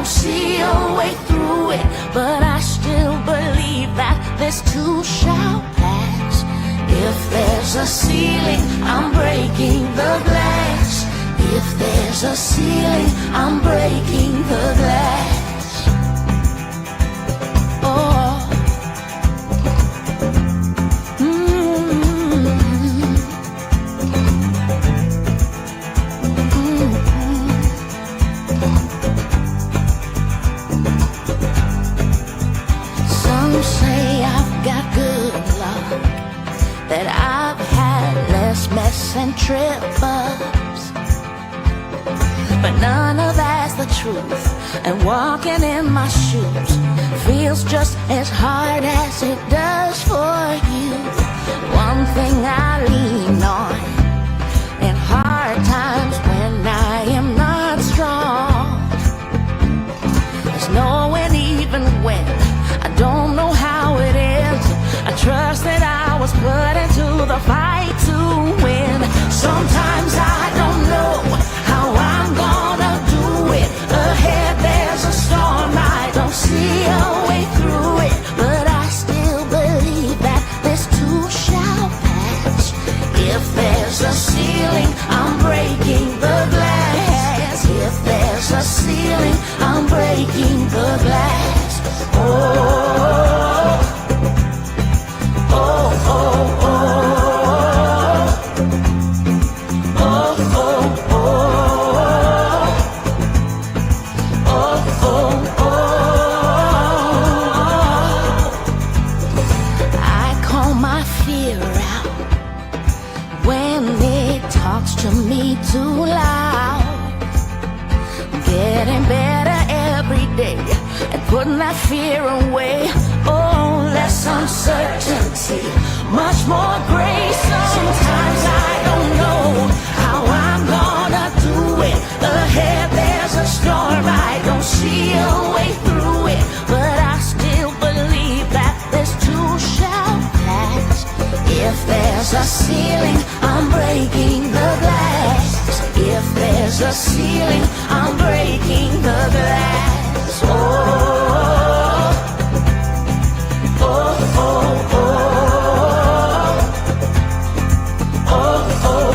don't see a way through it, but I still believe that this too shall pass. If there's a ceiling, I'm breaking the glass. If there's a ceiling, I'm breaking the glass. Oh. Some say I've got good luck, that I've had less mess and trip-ups, but none of that's the truth. And walking in my shoes feels just as hard as it does for you. One thing I lean on in hard times when I am not strong is knowing even when I don't know how it ends, I trust that I was put into the fight to win. Sometimes I don't know how I'm gonna do it. Ahead there's a storm, I don't see a way through it, but I still believe that this too shall pass. If there's a ceiling, I'm breaking the glass. If there's a ceiling, I'm breaking the glass. Oh, oh, oh, oh. To me too loud, getting better every day and putting that fear away. Oh, less uncertainty, much more grace. Sometimes I don't know how I'm gonna do it. Ahead there's a storm, I don't see a way through it, but I still believe that this too shall pass. If there's a ceiling, I'm breaking the glass. If there's a ceiling, I'm breaking the glass. Oh, oh, oh, oh, oh, oh,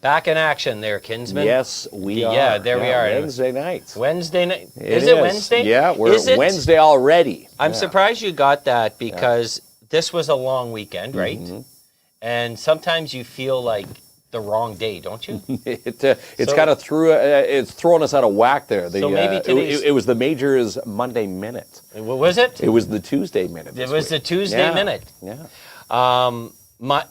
Back in action there, Kinsman. Yes, we are. Yeah, there we are. Wednesday night. Wednesday night. Is it Wednesday? Yeah, we're Wednesday already. I'm surprised you got that because this was a long weekend, right? And sometimes you feel like the wrong day, don't you? It's kind of it's throwing us out of whack there. So maybe it was the Majors Monday Minute. What was it? It was the Tuesday Minute. It was the Tuesday Minute. Yeah.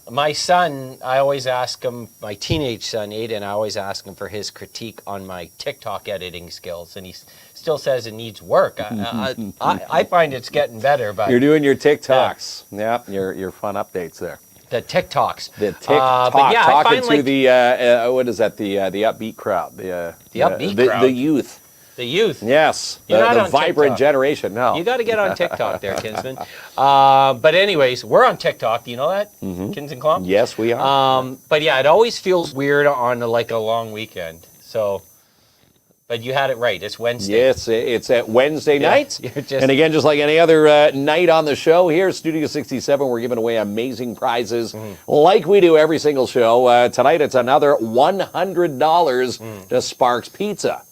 My son, I always ask him, my teenage son, Aiden, I always ask him for his critique on my TikTok editing skills, and he still says it needs work. I find it's getting better. But you're doing your TikToks. Yeah, your fun updates there. The TikToks. The TikTok. Talking to the, what is that, the upbeat crowd. The upbeat crowd? The youth. The youth. Yes. You're not the on vibrant TikTok. Generation. No. You got to get on TikTok there, Kinsman. But anyways, we're on TikTok. Do you know that? KINZ and KLOMP? Yes, we are. But yeah, it always feels weird on like a long weekend. So, but you had it right. It's Wednesday. Yes, it's at Wednesday nights. And again, just like any other night on the show here, Studio 67, we're giving away amazing prizes like we do every single show. Tonight, it's another $100 to Sparks Pizza.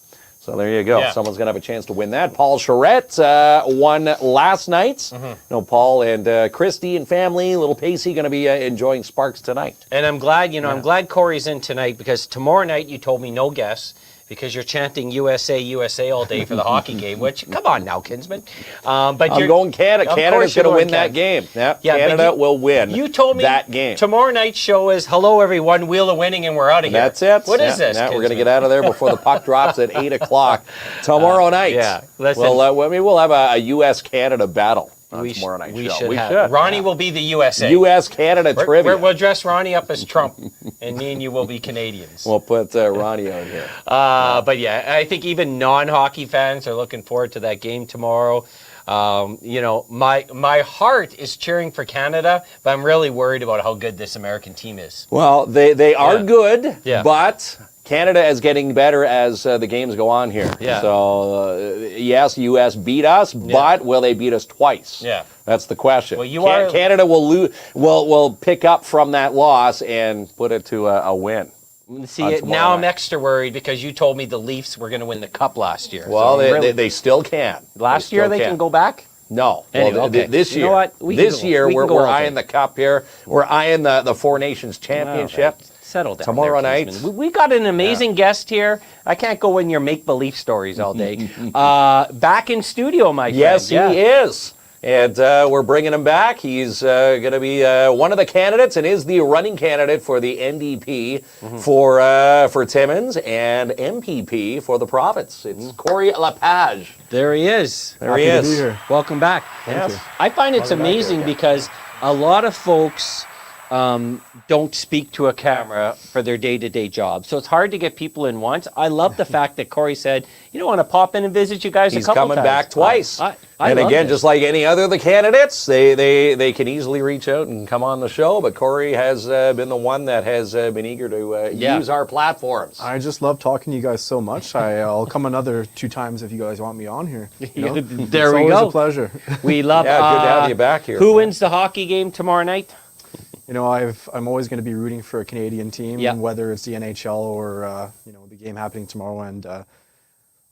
So there you go. Yeah. Someone's going to have a chance to win that. Paul Charette won last night. Paul and Christy and family, little Pacey, going to be enjoying Sparks tonight. And I'm glad, I'm glad Corey's in tonight because tomorrow night you told me no guests because you're chanting USA, USA all day for the hockey game, which, come on now, Kinsman. But I'm going Canada. Canada's going to win that game. Yep. Yeah, Canada will win you told me that game. Tomorrow night's show is, hello, everyone, wheel of winning, and we're out of here. That's it. What is this, we're going to get out of there before the puck drops at 8 o'clock tomorrow night. Yeah. Listen, we'll have a U.S.-Canada battle. Tomorrow night we show. should. Ronnie will be the USA. U.S.-Canada trivia. We'll dress Ronnie up as Trump, and me and you will be Canadians. We'll put Ronnie out here. But yeah, I think even non-hockey fans are looking forward to that game tomorrow. My heart is cheering for Canada, but I'm really worried about how good this American team is. Well, they are good, but Canada is getting better as the games go on here. Yeah. So, yes, U.S. beat us, but will they beat us twice? Yeah. That's the question. Well, Canada will pick up from that loss and put it to a win. See, now I'm extra worried because you told me the Leafs were going to win the Cup last year. Well, so they still can. Last year they can go back? No. Anyway, well, this year, we're eyeing the Cup here. We're eyeing the Four Nations Championship. Okay. Settle down. Tomorrow night. We got an amazing guest here. I can't go in your make-believe stories all day. Back in studio, my friend. Yes, he is. And we're bringing him back. He's going to be one of the candidates and is the running candidate for the NDP for Timmins and MPP for the province. It's Corey Lepage. There he is. There he is. To be here. Welcome back. Yes. I find it's amazing because a lot of folks don't speak to a camera for their day-to-day job. So it's hard to get people in once. I love the fact that Corey said, you don't want to pop in and visit you guys a couple times. He's coming back twice. I and again, this. just like any other of the candidates, they can easily reach out and come on the show. But Corey has been the one that has been eager to use our platforms. I just love talking to you guys so much. I'll come another 2 times if you guys want me on here. There we go. It's always a pleasure. We love good to have you back here. Who wins the hockey game tomorrow night? I'm always going to be rooting for a Canadian team, whether it's the NHL or the game happening tomorrow. And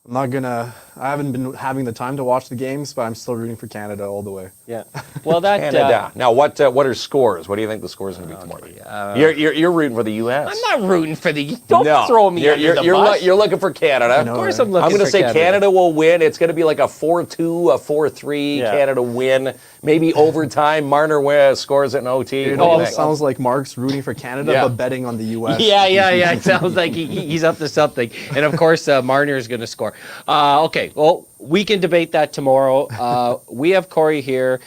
I haven't been having the time to watch the games, but I'm still rooting for Canada all the way. Yeah. Well, that Canada. Now, what are scores? What do you think the scores are going to be tomorrow? You're rooting for the U.S. I'm not rooting for the. Don't throw me under the bus. You're looking for Canada. Of course, I'm looking. I'm going to say Canada will win. It's going to be like a 4-2, a 4-3 Canada win. Maybe overtime. Marner scores at an OT. It sounds like Mark's rooting for Canada, but betting on the U.S. Yeah. It sounds like he's up to something. And of course, Marner is going to score. Okay, well, we can debate that tomorrow. We have Corey here.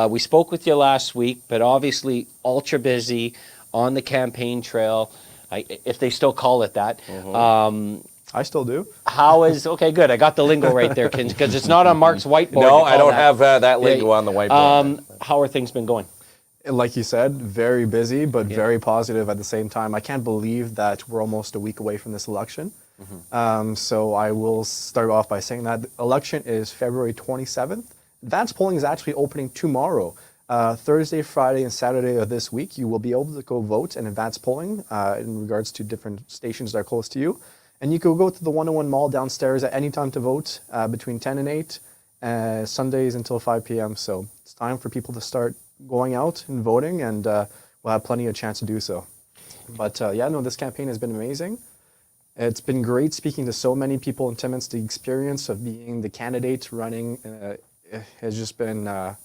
We spoke with you last week, but obviously ultra busy on the campaign trail, if they still call it that. I still do. Okay, good. I got the lingo right there, because it's not on Mark's whiteboard. No, I don't have that lingo on the whiteboard. How are things been going? Like you said, very busy, but very positive at the same time. I can't believe that we're almost a week away from this election. So I will start off by saying that the election is February 27th. Advance polling is actually opening tomorrow. Thursday, Friday, and Saturday of this week, you will be able to go vote and advance polling in regards to different stations that are close to you. And you can go to the 101 Mall downstairs at any time to vote between 10 and 8, Sundays until 5 p.m. So it's time for people to start going out and voting, and we'll have plenty of chance to do so. But yeah, no, this campaign has been amazing. It's been great speaking to so many people in Timmins. The experience of being the candidate running has just been an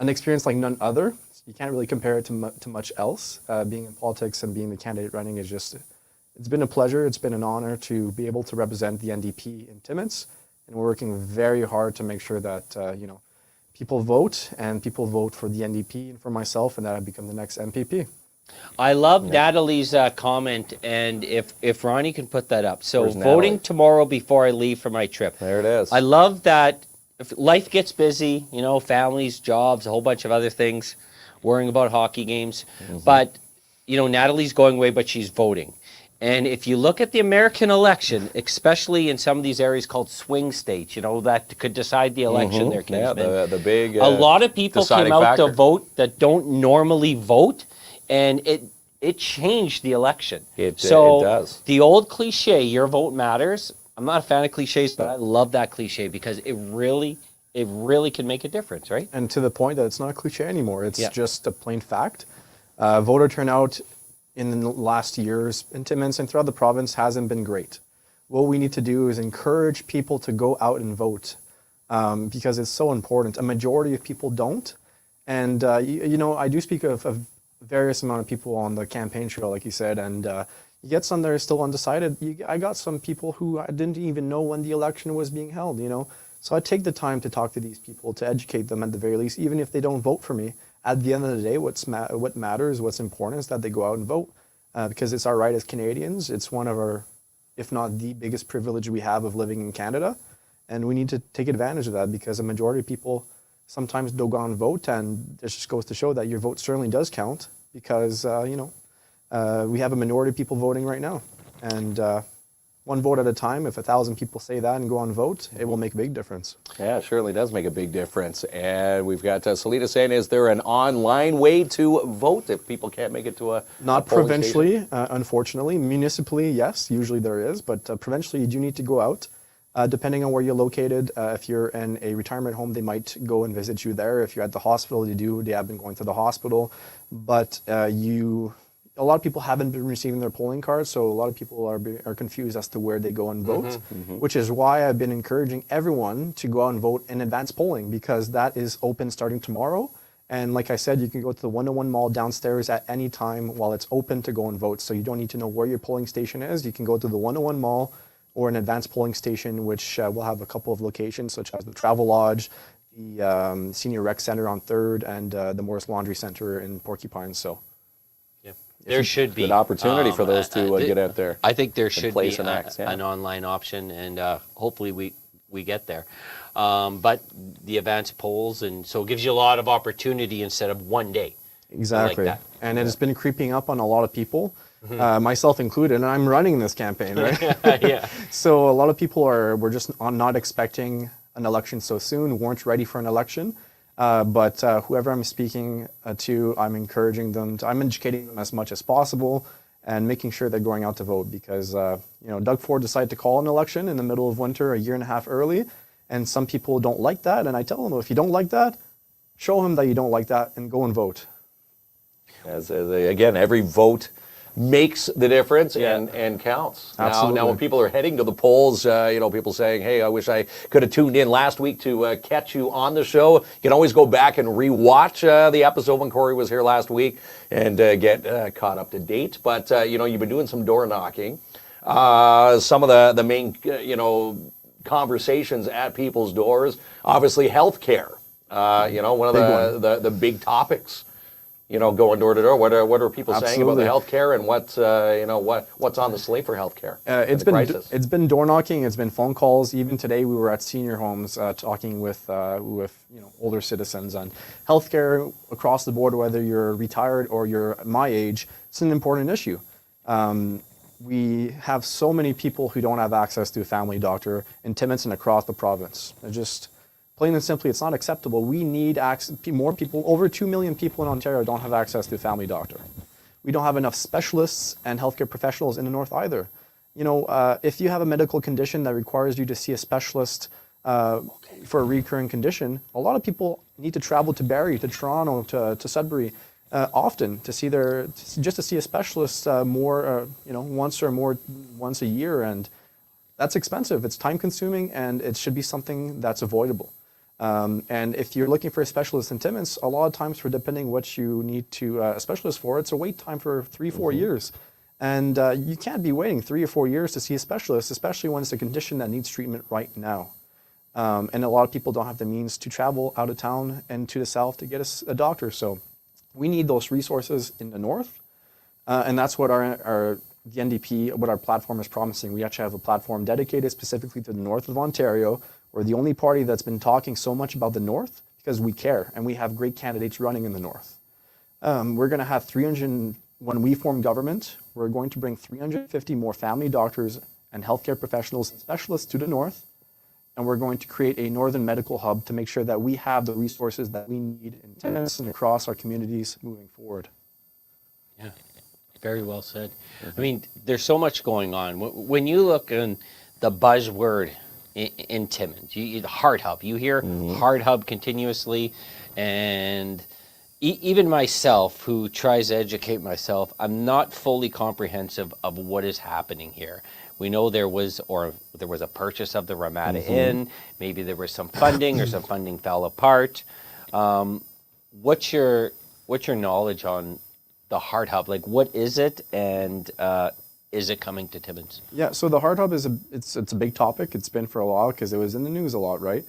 experience like none other. You can't really compare it to much else. Being in politics and being the candidate running is just, it's been a pleasure. It's been an honor to be able to represent the NDP in Timmins. And we're working very hard to make sure that, people vote and people vote for the NDP and for myself, and that I become the next MPP. I love Natalie's comment, and if Ronnie can put that up. So Where's voting Natalie? tomorrow before I leave for my trip. There it is. I love that. If life gets busy, families, jobs, a whole bunch of other things, worrying about hockey games. But, Natalie's going away, but she's voting. And if you look at the American election, especially in some of these areas called swing states, that could decide the election there, Yeah, Kinsman. the big A lot of people came deciding out factor. to vote that don't normally vote, and it changed the election. It does. The old cliche, your vote matters. I'm not a fan of cliches, but I love that cliche because it really can make a difference, right? And to the point that it's not a cliche anymore. It's Yeah. just a plain fact. Voter turnout in the last years in Timmins and throughout the province hasn't been great. What we need to do is encourage people to go out and vote because it's so important. A majority of people don't. And, I do speak of various amount of people on the campaign trail, like you said, and you get some that are still undecided. I got some people who I didn't even know when the election was being held, So I take the time to talk to these people, to educate them at the very least, even if they don't vote for me. At the end of the day, what matters, what's important is that they go out and vote because it's our right as Canadians. It's one of our, if not the biggest privilege we have of living in Canada. And we need to take advantage of that because a majority of people sometimes don't go out and vote. And this just goes to show that your vote certainly does count because, we have a minority of people voting right now. And one vote at a time, if 1,000 people say that and go on vote, it will make a big difference. Yeah, it certainly does make a big difference. And we've got Selena saying, is there an online way to vote if people can't make it to a Not polling provincially, unfortunately. Municipally, yes, usually there is, but provincially you do need to go out. Depending on where you're located, if you're in a retirement home, they might go and visit you there. If you're at the hospital, they have been going to the hospital. But a lot of people haven't been receiving their polling cards, so a lot of people are confused as to where they go and vote, which is why I've been encouraging everyone to go out and vote in advance polling because that is open starting tomorrow. And like I said, you can go to the 101 Mall downstairs at any time while it's open to go and vote. So you don't need to know where your polling station is. You can go to the 101 Mall or an advanced polling station, which will have a couple of locations, such as the Travel Lodge, the Senior Rec Center on 3rd, and the Morris Laundry Center in Porcupine. So. There should be Good opportunity for those to get out there. I think there should be place an act, yeah. an online option, and hopefully we get there. But the advanced polls, and so it gives you a lot of opportunity instead of one day. Exactly. I like that. And it has been creeping up on a lot of people, myself included, and I'm running this campaign, right? Yeah. So a lot of people were just not expecting an election so soon, weren't ready for an election. But whoever I'm speaking to, I'm encouraging them, I'm educating them as much as possible and making sure they're going out to vote because, Doug Ford decided to call an election in the middle of winter a year and a half early, and some people don't like that. And I tell them, if you don't like that, show him that you don't like that and go and vote. Again, every vote makes the difference Yeah. and counts. Absolutely. Now, when people are heading to the polls, people saying, hey, I wish I could have tuned in last week to catch you on the show. You can always go back and rewatch the episode when Corey was here last week and get caught up to date. But, you've been doing some door knocking. Some of the main, conversations at people's doors, obviously healthcare, one of the big topics. Going door to door. What are people saying about the healthcare and what's on the slate for healthcare? It's been door knocking. It's been phone calls. Even today, we were at senior homes talking with older citizens on healthcare across the board. Whether you're retired or you're my age, it's an important issue. We have so many people who don't have access to a family doctor in Timmins and across the province. They're just Plain and simply, it's not acceptable. We need more people. Over 2 million people in Ontario don't have access to a family doctor. We don't have enough specialists and healthcare professionals in the north either. You know, if you have a medical condition that requires you to see a specialist for a recurring condition, a lot of people need to travel to Barrie, to Toronto, to Sudbury often to see just to see a specialist once a year, and that's expensive. It's time consuming, and it should be something that's avoidable. And if you're looking for a specialist in Timmins, a lot of times for depending what you need to a specialist for, it's a wait time for 3-4 years. And you can't be waiting 3 or 4 years to see a specialist, especially when it's a condition that needs treatment right now. And a lot of people don't have the means to travel out of town and to the south to get a doctor. So we need those resources in the north. And that's what the NDP, what our platform is promising. We actually have a platform dedicated specifically to the north of Ontario. We're the only party that's been talking so much about the north because we care, and we have great candidates running in the north. We're going to have when we form government, we're going to bring 350 more family doctors and healthcare professionals and specialists to the north, and we're going to create a northern medical hub to make sure that we have the resources that we need in Timmins and across our communities moving forward. Yeah, very well said. I mean, there's so much going on. When you look in the buzzword in Timmins, the Heart Hub, you hear Heart Hub continuously, and even myself, who tries to educate myself, I'm not fully comprehensive of what is happening here. We know there was a purchase of the Ramada Inn. Maybe there was some funding, or some funding fell apart. What's your knowledge on the Heart Hub? Like, what is it, and is it coming to Timmins? Yeah, so the Heart Hub is it's a big topic. It's been for a while because it was in the news a lot, right?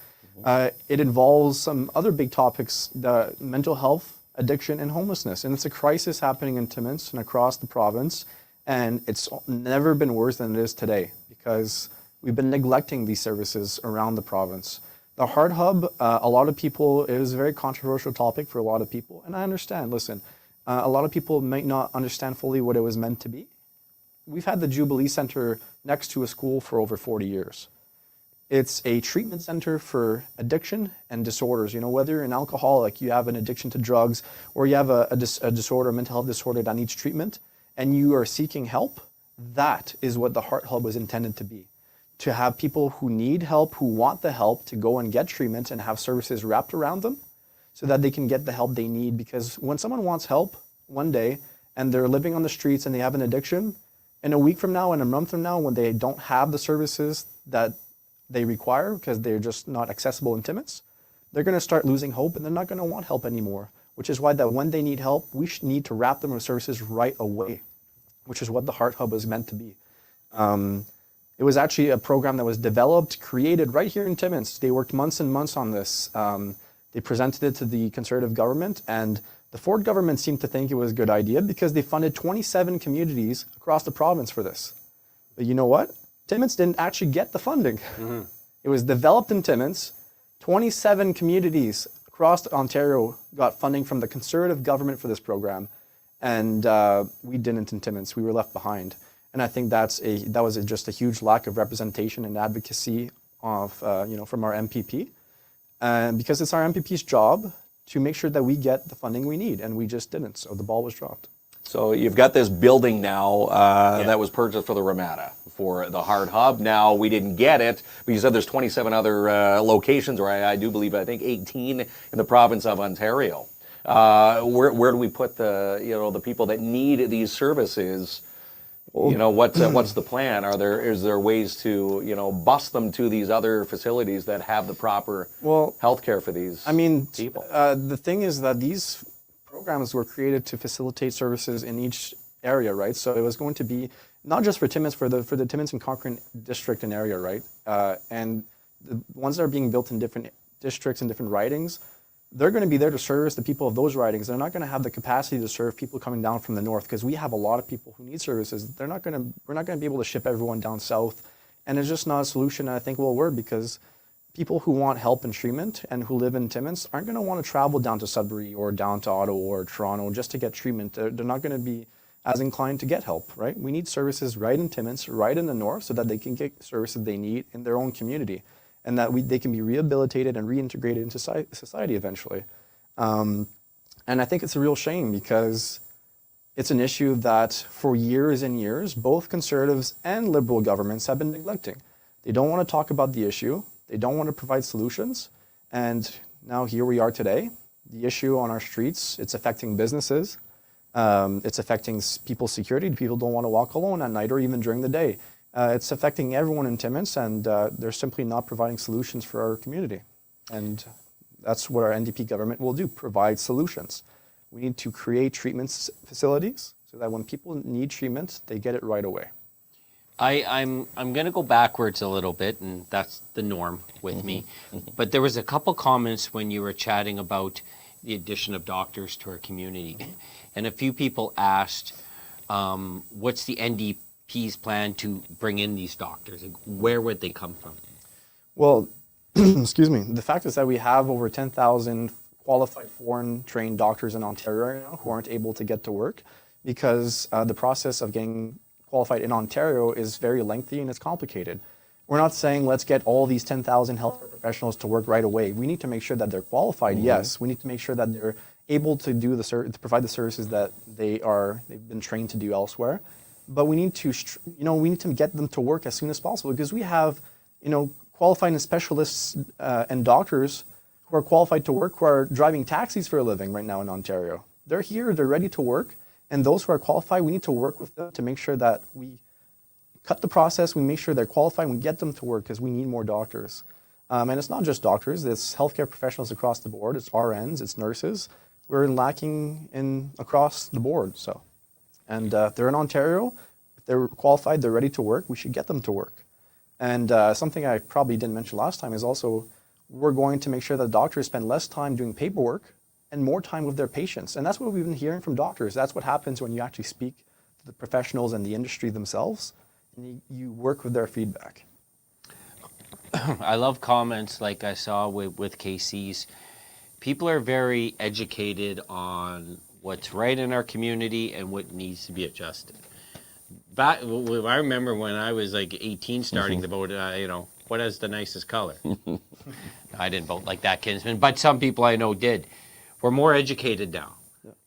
It involves some other big topics: the mental health, addiction, and homelessness. And it's a crisis happening in Timmins and across the province. And it's never been worse than it is today because we've been neglecting these services around the province. The Heart Hub, a lot of people, it was a very controversial topic for a lot of people. And I understand, listen, a lot of people might not understand fully what it was meant to be. We've had the Jubilee Center next to a school for over 40 years. It's a treatment center for addiction and disorders. You know, whether you're an alcoholic, you have an addiction to drugs, or you have a disorder, a mental health disorder that needs treatment, and you are seeking help, that is what the Heart Hub was intended to be. To have people who need help, who want the help, to go and get treatment and have services wrapped around them so that they can get the help they need. Because when someone wants help one day and they're living on the streets and they have an addiction, in a week from now and a month from now, when they don't have the services that they require because they're just not accessible in Timmins, they're going to start losing hope and they're not going to want help anymore. Which is why that when they need help, we need to wrap them with services right away, which is what the Heart Hub was meant to be. It was actually a program that was developed, created right here in Timmins. They worked months and months on this. They presented it to the Conservative government, and the Ford government seemed to think it was a good idea because they funded 27 communities across the province for this. But you know what? Timmins didn't actually get the funding. It was developed in Timmins. 27 communities across Ontario got funding from the Conservative government for this program, and we didn't in Timmins. We were left behind. And I think that was just a huge lack of representation and advocacy of from our MPP, and because it's our MPP's job to make sure that we get the funding we need, and we just didn't. So the ball was dropped. So you've got this building now that was purchased for the Ramada, for the Heart Hub. Now, we didn't get it, but you said there's 27 other locations, or I do believe, I think 18 in the province of Ontario. Where do we put the people that need these services? What's the plan? Is there ways to bus them to these other facilities that have the proper health care for these people? The thing is that these programs were created to facilitate services in each area, right? So it was going to be not just for Timmins, for the Timmins and Cochrane district and area, right? And the ones that are being built in different districts and different ridings, they're going to be there to service the people of those ridings. They're not going to have the capacity to serve people coming down from the north because we have a lot of people who need services. We're not going to be able to ship everyone down south, and it's just not a solution I think will work because people who want help and treatment and who live in Timmins aren't going to want to travel down to Sudbury or down to Ottawa or Toronto just to get treatment. They're not going to be as inclined to get help, right? We need services right in Timmins, right in the north, so that they can get services they need in their own community. and that they can be rehabilitated and reintegrated into society eventually. And I think it's a real shame because it's an issue that for years and years, both conservatives and liberal governments have been neglecting. They don't want to talk about the issue. They don't want to provide solutions. And now here we are today. The issue on our streets, it's affecting businesses. It's affecting people's security. People don't want to walk alone at night or even during the day. It's affecting everyone in Timmins, and they're simply not providing solutions for our community. And that's what our NDP government will do, provide solutions. We need to create treatment facilities so that when people need treatment, they get it right away. I'm going to go backwards a little bit, and that's the norm with me. But there was a couple comments when you were chatting about the addition of doctors to our community. And a few people asked, what's the NDP's plan to bring in these doctors? Where would they come from? Well, excuse me, the fact is that we have over 10,000 qualified foreign trained doctors in Ontario right now who aren't able to get to work because the process of getting qualified in Ontario is very lengthy and it's complicated. We're not saying let's get all these 10,000 healthcare professionals to work right away. We need to make sure that they're qualified, yes. We need to make sure that they're able to do to provide the services that they've been trained to do elsewhere. But we need to, we need to get them to work as soon as possible because we have, qualified specialists and doctors who are qualified to work who are driving taxis for a living right now in Ontario. They're here, they're ready to work. And those who are qualified, we need to work with them to make sure that we cut the process, we make sure they're qualified, and we get them to work because we need more doctors. And it's not just doctors, it's healthcare professionals across the board, it's RNs, it's nurses. We're lacking across the board. So, and they're in Ontario, if they're qualified, they're ready to work, we should get them to work. And something I probably didn't mention last time is also we're going to make sure that doctors spend less time doing paperwork and more time with their patients. And that's what we've been hearing from doctors. That's what happens when you actually speak to the professionals and the industry themselves, and you work with their feedback. I love comments like I saw with KC's. People are very educated on what's right in our community and what needs to be adjusted. I remember when I was like 18 starting to vote, what has the nicest color? I didn't vote like that, Kinsman, but some people I know did. We're more educated now,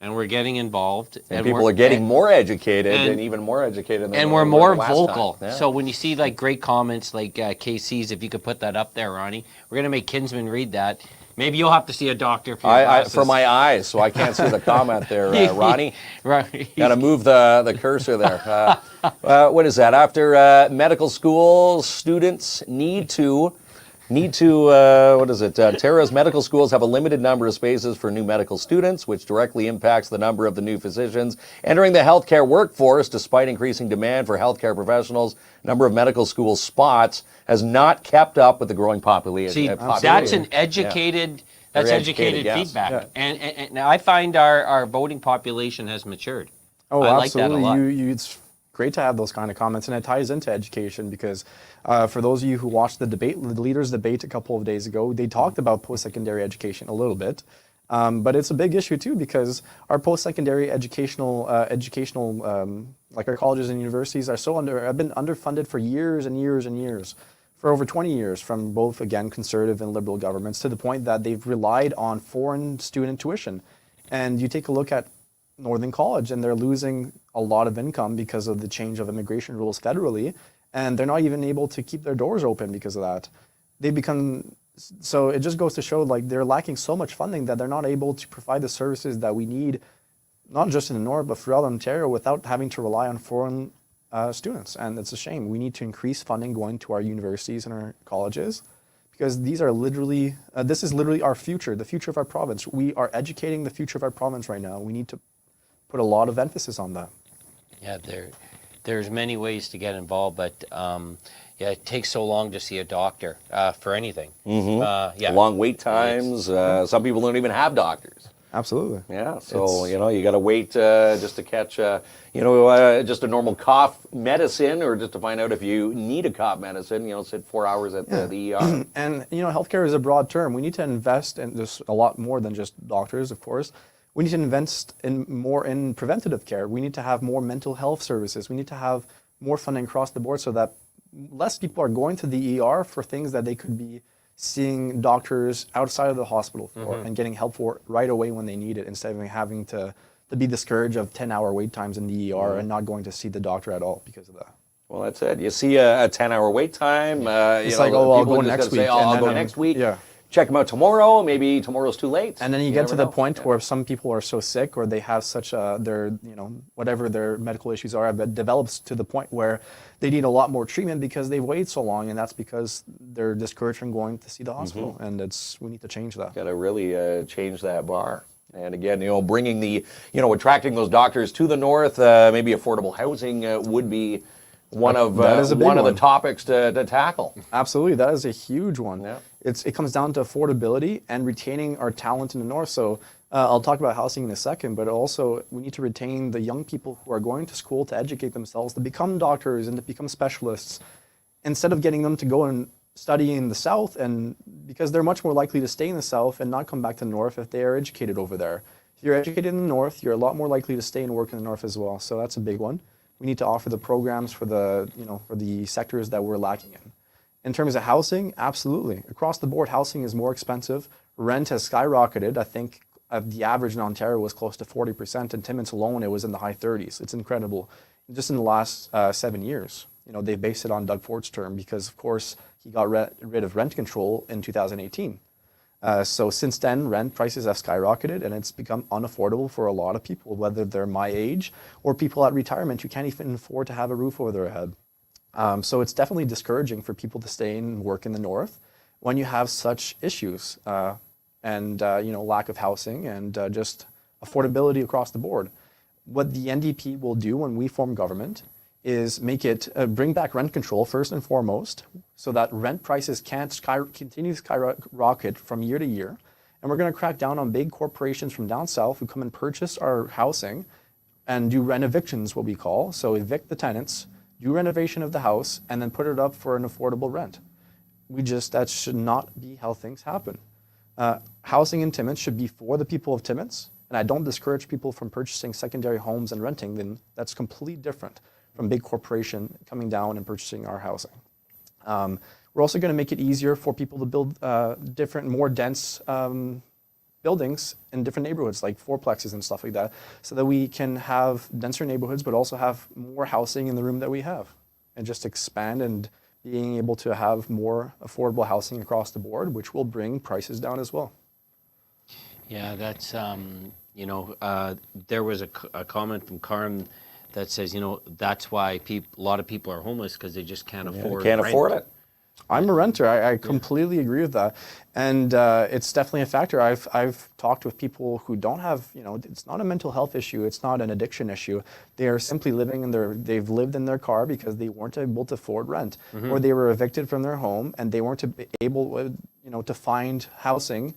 and we're getting involved. And people are getting more educated and even more educated than and we're more last vocal. time. Yeah. So when you see like great comments like KC's, if you could put that up there, Ronnie, we're going to make Kinsman read that. Maybe you'll have to see a doctor for your glasses. For my eyes, so I can't see the comment there, Ronnie. Right. Got to move the cursor there. What is that? After medical school, students need to, what is it? Ontario's medical schools have a limited number of spaces for new medical students, which directly impacts the number of the new physicians entering the healthcare workforce. Despite increasing demand for healthcare professionals, number of medical school spots has not kept up with the growing population. See, that's an educated, that's educated feedback. Yeah. And I find our voting population has matured. Oh, I absolutely. Like that a lot. It's great to have those kind of comments, and it ties into education because for those of you who watched the leaders' debate a couple of days ago, they talked about post-secondary education a little bit. But it's a big issue too because our post-secondary educational, like our colleges and universities, have been underfunded for years and years and years, for over 20 years, from both, again, conservative and liberal governments, to the point that they've relied on foreign student tuition. And you take a look at Northern College, and they're losing a lot of income because of the change of immigration rules federally, and they're not even able to keep their doors open because of that. So it just goes to show like they're lacking so much funding that they're not able to provide the services that we need, not just in the North, but throughout Ontario, without having to rely on foreign students. And it's a shame. We need to increase funding going to our universities and our colleges because these are literally, this is literally our future, the future of our province. We are educating the future of our province right now. We need to put a lot of emphasis on that. Yeah, there's many ways to get involved, but it takes so long to see a doctor for anything. Long wait times. Some people don't even have doctors. Absolutely. Yeah, so you got to wait just to catch just a normal cough medicine, or just to find out if you need a cough medicine. Sit 4 hours at the ER. And healthcare is a broad term. We need to invest in this a lot more than just doctors, of course. We need to invest more in preventative care. We need to have more mental health services. We need to have more funding across the board so that less people are going to the ER for things that they could be seeing doctors outside of the hospital for and getting help for right away when they need it, instead of having to be discouraged of 10-hour wait times in the ER and not going to see the doctor at all because of that. Well, that's it. You see a 10-hour wait time. It's like, oh, I'll go next week. Say, oh, I'll go next week. Yeah. Check them out tomorrow. Maybe tomorrow's too late. And then you get to the point where some people are so sick, or they have such their, whatever their medical issues are, but develops to the point where they need a lot more treatment because they've waited so long, and that's because they're discouraged from going to see the hospital. And we need to change that. Got to really change that bar. And again, bringing attracting those doctors to the north, maybe affordable housing would be one of the topics to tackle. Absolutely, that is a huge one. Yeah. It comes down to affordability and retaining our talent in the north. So I'll talk about housing in a second, but also we need to retain the young people who are going to school to educate themselves, to become doctors and to become specialists, instead of getting them to go and study in the south, and because they're much more likely to stay in the south and not come back to the north if they are educated over there. If you're educated in the north, you're a lot more likely to stay and work in the north as well. So that's a big one. We need to offer the programs for the sectors that we're lacking in. In terms of housing, absolutely. Across the board, housing is more expensive. Rent has skyrocketed. I think the average in Ontario was close to 40%. In Timmins alone, it was in the high 30s. It's incredible. Just in the last 7 years, they based it on Doug Ford's term because, of course, he got rid of rent control in 2018. So since then, rent prices have skyrocketed, and it's become unaffordable for a lot of people, whether they're my age or people at retirement who can't even afford to have a roof over their head. So it's definitely discouraging for people to stay and work in the north when you have such issues and lack of housing and just affordability across the board. What the NDP will do when we form government is make it bring back rent control first and foremost, so that rent prices can't continue to skyrocket from year to year. And we're going to crack down on big corporations from down south who come and purchase our housing and do rent evictions, what we call. So evict the tenants, do renovation of the house, and then put it up for an affordable rent. That should not be how things happen. Housing in Timmins should be for the people of Timmins, and I don't discourage people from purchasing secondary homes and renting. Then that's completely different from big corporation coming down and purchasing our housing. We're also going to make it easier for people to build different, more dense buildings in different neighborhoods, like fourplexes and stuff like that, so that we can have denser neighborhoods, but also have more housing in the room that we have, and just expand and being able to have more affordable housing across the board, which will bring prices down as well. Yeah, that's, there was a comment from Karen that says, that's why a lot of people are homeless, because they just can't afford Can't rent. afford it. I'm a renter. I completely agree with that. And it's definitely a factor. I've talked with people who don't have, it's not a mental health issue. It's not an addiction issue. They are simply they've lived in their car because they weren't able to afford rent, or they were evicted from their home and they weren't able, to find housing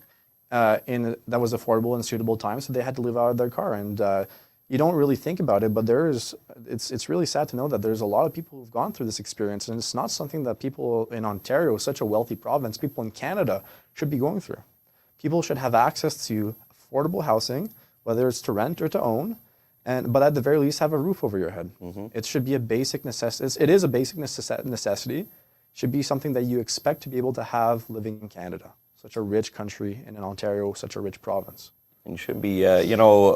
that was affordable and suitable time. So they had to live out of their car. And you don't really think about it, but it's really sad to know that there's a lot of people who've gone through this experience, and it's not something that people in Ontario, such a wealthy province, people in Canada should be going through. People should have access to affordable housing, whether it's to rent or to own, but at the very least have a roof over your head. It should be a basic necessity. It is a basic necessity. It should be something that you expect to be able to have living in Canada, such a rich country, and in Ontario, such a rich province. And should be,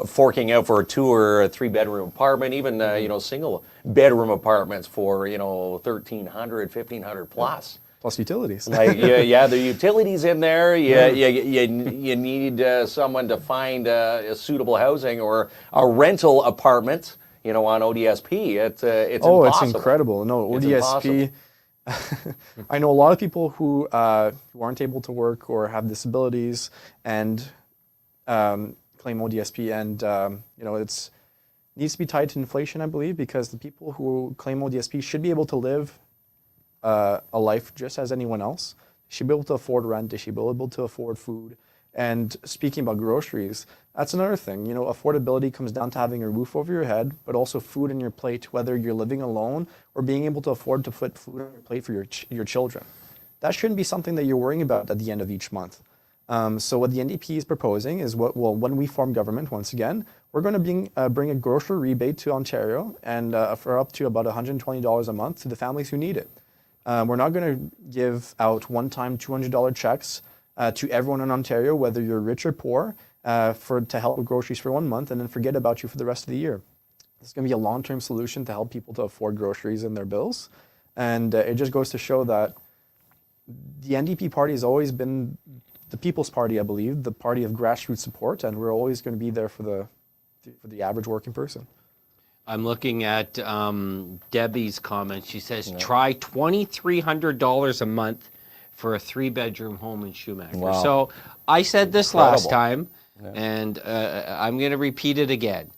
forking out for a 2 or 3 bedroom apartment, even, single bedroom apartments for, $1,300, $1,500 plus. Plus utilities. Like, the utilities in there. You need someone to find a suitable housing or a rental apartment, on ODSP. It's impossible. It's incredible. No, ODSP. I know a lot of people who aren't able to work or have disabilities and claim ODSP, and it needs to be tied to inflation, I believe, because the people who claim ODSP should be able to live a life just as anyone else. They should be able to afford rent. They should be able to afford food. And speaking about groceries, that's another thing. Affordability comes down to having a roof over your head, but also food on your plate, whether you're living alone or being able to afford to put food on your plate for your children. That shouldn't be something that you're worrying about at the end of each month. So what the NDP is proposing is when we form government, once again, we're going to bring a grocery rebate to Ontario and for up to about $120 a month to the families who need it. We're not going to give out one-time $200 checks to everyone in Ontario, whether you're rich or poor, to help with groceries for 1 month and then forget about you for the rest of the year. It's going to be a long-term solution to help people to afford groceries and their bills. And it just goes to show that the NDP party has always been the People's Party, I believe, the party of grassroots support, and we're always going to be there for the average working person. I'm looking at Debbie's comment. She says, try $2,300 a month for a 3-bedroom home in Schumacher. Wow. So I said this last time, and I'm going to repeat it again.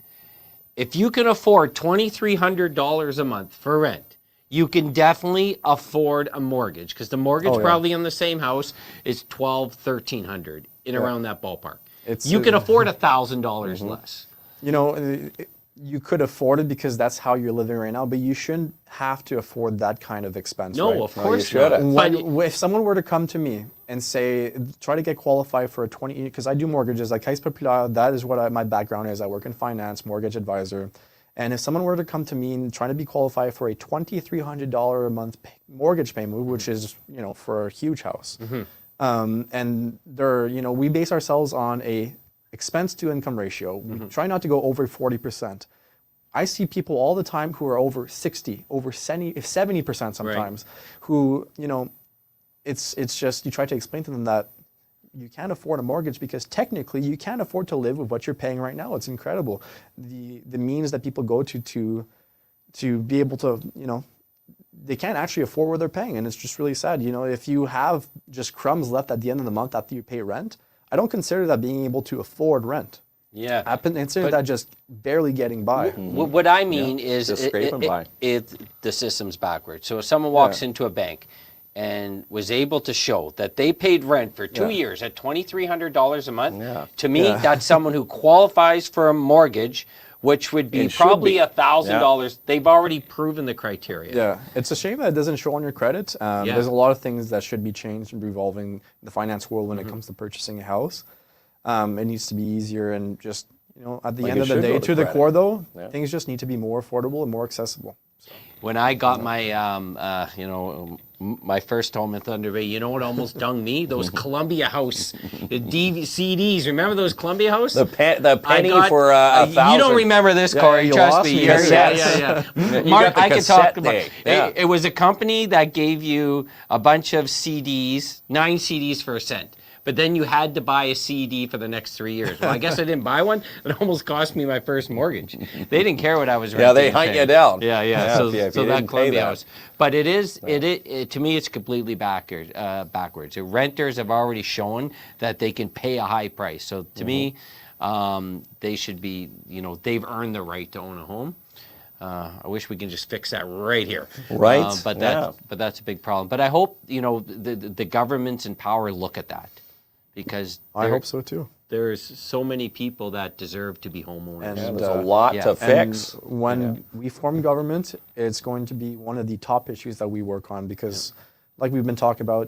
If you can afford $2,300 a month for rent, you can definitely afford a mortgage, because the mortgage probably in the same house is $1,200, $1,300 in around that ballpark. You can afford $1,000 less. You know, you could afford it because that's how you're living right now, but you shouldn't have to afford that kind of expense. No, right? of course not. If someone were to come to me and say, try to get qualified for a 20, because I do mortgages, like Caisse Populaire, that is what my background is. I work in finance, mortgage advisor. And if someone were to come to me and trying to be qualified for a $2,300 a month mortgage payment, which is, you know, for a huge house, and they're, you know, we base ourselves on a expense to income ratio. We try not to go over 40%. I see people all the time who are over 60, over 70% sometimes, who, you know, it's just, you try to explain to them that you can't afford a mortgage because technically you can't afford to live with what you're paying right now. It's incredible. The means that people go to be able to, you know, they can't actually afford what they're paying. And it's just really sad. You know, if you have just crumbs left at the end of the month after you pay rent, I don't consider that being able to afford rent. Yeah. I consider that just barely getting by. What I mean is just scraping by. The system's backwards. So if someone walks into a bank and was able to show that they paid rent for 2 years at $2,300 a month, to me, that's someone who qualifies for a mortgage, which would be probably $1,000. They've already proven the criteria. Yeah, it's a shame that it doesn't show on your credit. There's a lot of things that should be changed and revolving the finance world when it comes to purchasing a house. It needs to be easier and just, you know, at the end of the day, to the core though, things just need to be more affordable and more accessible. So. When I got my, you know, my first home in Thunder Bay, you know what almost dung me? Those Columbia House CDs. Remember those Columbia House? The penny for $1,000. You don't remember this, Corey. Trust me. Yeah. Mark, I can talk about it. It was a company that gave you a bunch of CDs, 9 CDs for $0.01. But then you had to buy a CD for the next 3 years. Well, I guess I didn't buy one. It almost cost me my first mortgage. They didn't care what I was renting. Yeah, they hunt you down. Yeah. So that Columbia House. But it is, to me, it's completely backwards. The renters have already shown that they can pay a high price. So to me, they should be, you know, they've earned the right to own a home. I wish we can just fix that right here. Right. But that's a big problem. But I hope, you know, the governments in power look at that. Because I hope so too. There's so many people that deserve to be homeowners. And there's a lot to fix. And when we form government, it's going to be one of the top issues that we work on because, like we've been talking about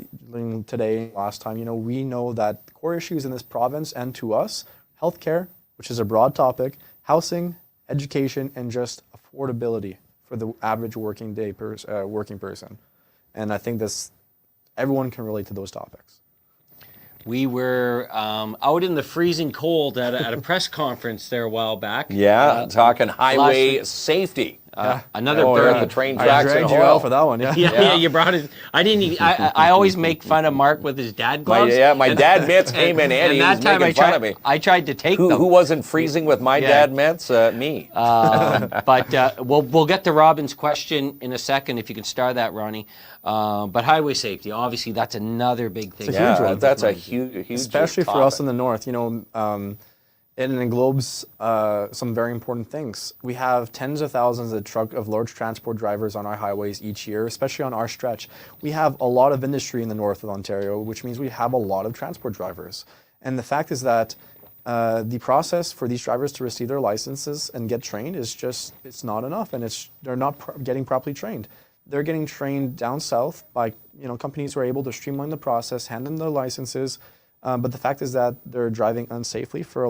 today, last time, you know, we know that the core issues in this province and to us, healthcare, which is a broad topic, housing, education, and just affordability for the average working person. And I think everyone can relate to those topics. We were out in the freezing cold at a press conference there a while back. Yeah, talking highway safety. Another burn the train tracks. I dragged you out for that one. Yeah, you brought it. I didn't even. I always make fun of Mark with his dad gloves. My dad mitts came in handy. He was making fun of me. I tried to take them. Who wasn't freezing with my dad mitts? Me. But we'll get to Robin's question in a second if you can start that, Ronnie. But highway safety, obviously, that's another big thing. It's a huge one. That's a huge especially topic. for us in the north. You know, it englobes some very important things. We have tens of thousands of large transport drivers on our highways each year, especially on our stretch. We have a lot of industry in the north of Ontario, which means we have a lot of transport drivers. And the fact is that the process for these drivers to receive their licenses and get trained is just, it's not enough, and they're not getting properly trained. They're getting trained down south by, you know, companies who are able to streamline the process, hand them their licenses. But the fact is that they're driving unsafely for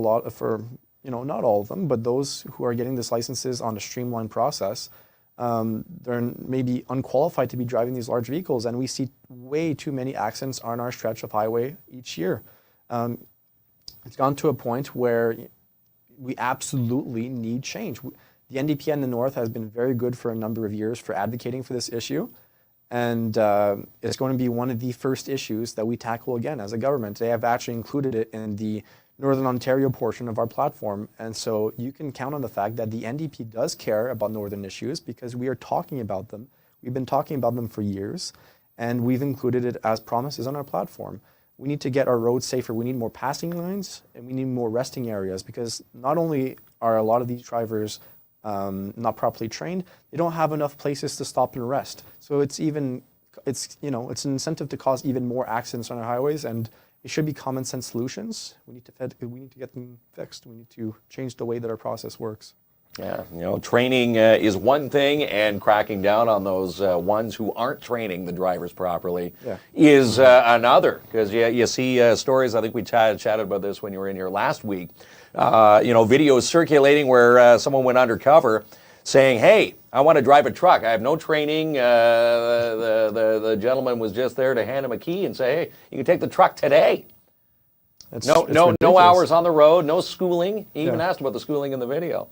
you know, not all of them, but those who are getting these licenses on a streamlined process, they're maybe unqualified to be driving these large vehicles, and we see way too many accidents on our stretch of highway each year. It's gone to a point where we absolutely need change. The NDP in the North has been very good for a number of years for advocating for this issue, and it's going to be one of the first issues that we tackle again as a government. They have actually included it in the Northern Ontario portion of our platform, and so you can count on the fact that the NDP does care about Northern issues because we are talking about them. We've been talking about them for years, and we've included it as promises on our platform. We need to get our roads safer. We need more passing lanes, and we need more resting areas, because not only are a lot of these drivers not properly trained, they don't have enough places to stop and rest. So it's an incentive to cause even more accidents on our highways, and it should be common sense solutions. We need to get them fixed. We need to change the way that our process works. Yeah, training is one thing, and cracking down on those ones who aren't training the drivers properly is another. Because you see stories, I think we chatted about this when you were in here last week, videos circulating where someone went undercover saying, hey, I want to drive a truck. I have no training. The gentleman was just there to hand him a key and say, hey, you can take the truck today. No hours on the road, no schooling. He even asked about the schooling in the video.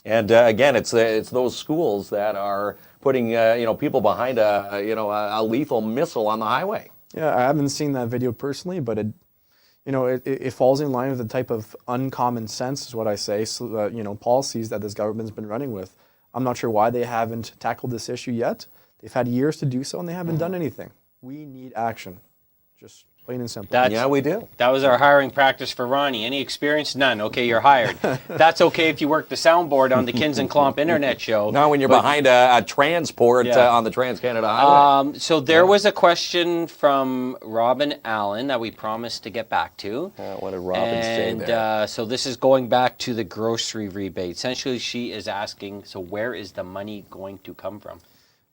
And again, it's those schools that are putting people behind a lethal missile on the highway. Yeah, I haven't seen that video personally, but it falls in line with the type of uncommon sense, is what I say. So, policies that this government's been running with. I'm not sure why they haven't tackled this issue yet. They've had years to do so, and they haven't done anything. We need action, just plain and simple. Yeah, we do. That was our hiring practice for Ronnie. Any experience? None. Okay, you're hired. That's okay if you work the soundboard on the KINZ and KLOMP internet show. Not when you're behind a transport on the Trans-Canada Highway. So there was a question from Robin Allen that we promised to get back to. What did Robin say there? So this is going back to the grocery rebate. Essentially, she is asking, so where is the money going to come from?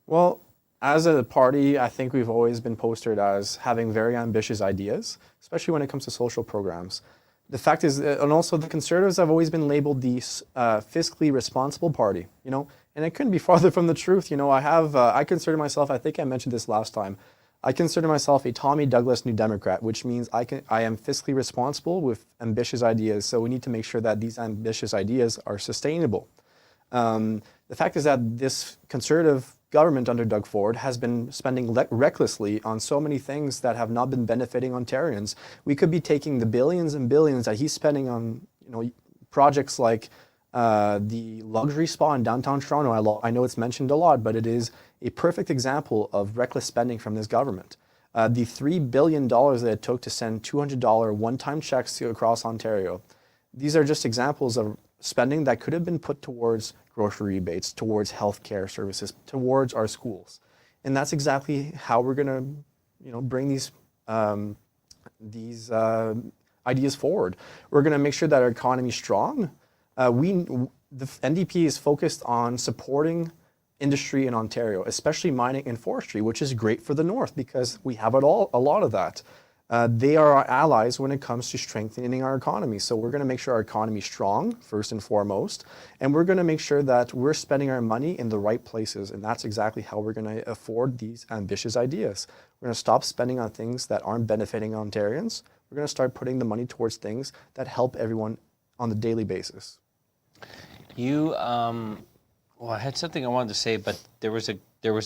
Well, as a party, I think we've always been postered as having very ambitious ideas, especially when it comes to social programs. The fact is, and also the Conservatives have always been labeled the fiscally responsible party, and it couldn't be farther from the truth. I consider myself, I think I mentioned this last time, I consider myself a Tommy Douglas New Democrat, which means I am fiscally responsible with ambitious ideas. So we need to make sure that these ambitious ideas are sustainable. The fact is that this Conservative government under Doug Ford has been spending recklessly on so many things that have not been benefiting Ontarians. We could be taking the billions and billions that he's spending on projects like the luxury spa in downtown Toronto. I know it's mentioned a lot, but it is a perfect example of reckless spending from this government. The $3 billion that it took to send $200 one-time checks across Ontario. These are just examples of spending that could have been put towards grocery rebates, towards healthcare services, towards our schools. And that's exactly how we're going to, bring these ideas forward. We're going to make sure that our economy is strong. The NDP is focused on supporting industry in Ontario, especially mining and forestry, which is great for the North because we have a lot of that. They are our allies when it comes to strengthening our economy. So we're going to make sure our economy is strong, first and foremost, and we're going to make sure that we're spending our money in the right places, and that's exactly how we're going to afford these ambitious ideas. We're going to stop spending on things that aren't benefiting Ontarians. We're going to start putting the money towards things that help everyone on the daily basis. I had something I wanted to say, but there was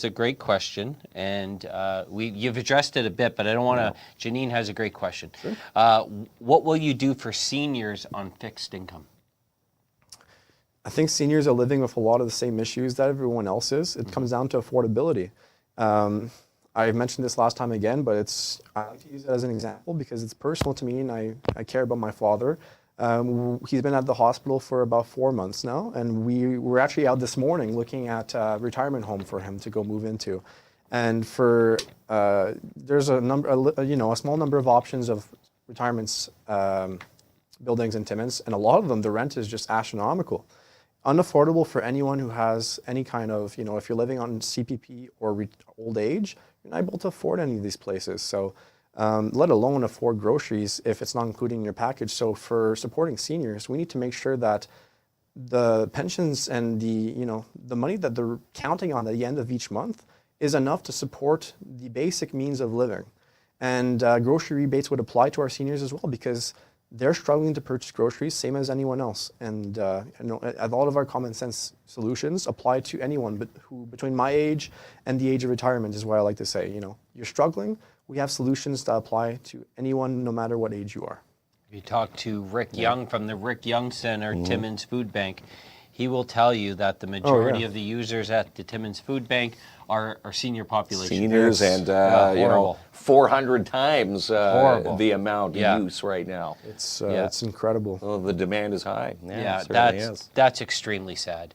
a great question, and you've addressed it a bit, but I don't want to. Janine has a great question. Sure. What will you do for seniors on fixed income? I think seniors are living with a lot of the same issues that everyone else is. It comes down to affordability. I mentioned this last time again, but I like to use it as an example because it's personal to me, and I care about my father. He's been at the hospital for about 4 months now, and we were actually out this morning looking at a retirement home for him to go move into. And there's a small number of options of retirements buildings in Timmins, and a lot of them, the rent is just astronomical. Unaffordable for anyone who has any kind of, if you're living on CPP or old age, you're not able to afford any of these places. So let alone afford groceries if it's not included in your package. So for supporting seniors, we need to make sure that the pensions and the money that they're counting on at the end of each month is enough to support the basic means of living. And grocery rebates would apply to our seniors as well, because they're struggling to purchase groceries, same as anyone else. And a lot of our common sense solutions apply to anyone who between my age and the age of retirement, is what I like to say. You're struggling, we have solutions that apply to anyone, no matter what age you are. You talk to Rick Young from the Rick Young Center, Timmins Food Bank. He will tell you that the majority of the users at the Timmins Food Bank are senior population. Seniors, and 400 times the amount of use right now. It's incredible. Well, the demand is high. That's extremely sad.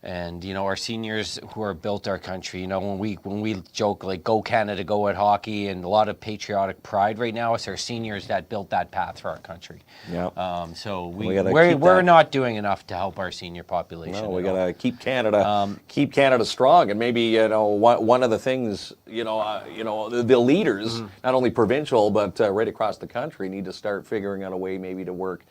And our seniors who are built our country. When we joke like "Go Canada, go" at hockey, and a lot of patriotic pride right now, it's our seniors that built that path for our country. Yeah. So we're not doing enough to help our senior population. No, we got to keep Canada strong, and maybe one of the things the leaders, not only provincial but right across the country, need to start figuring out a way maybe to work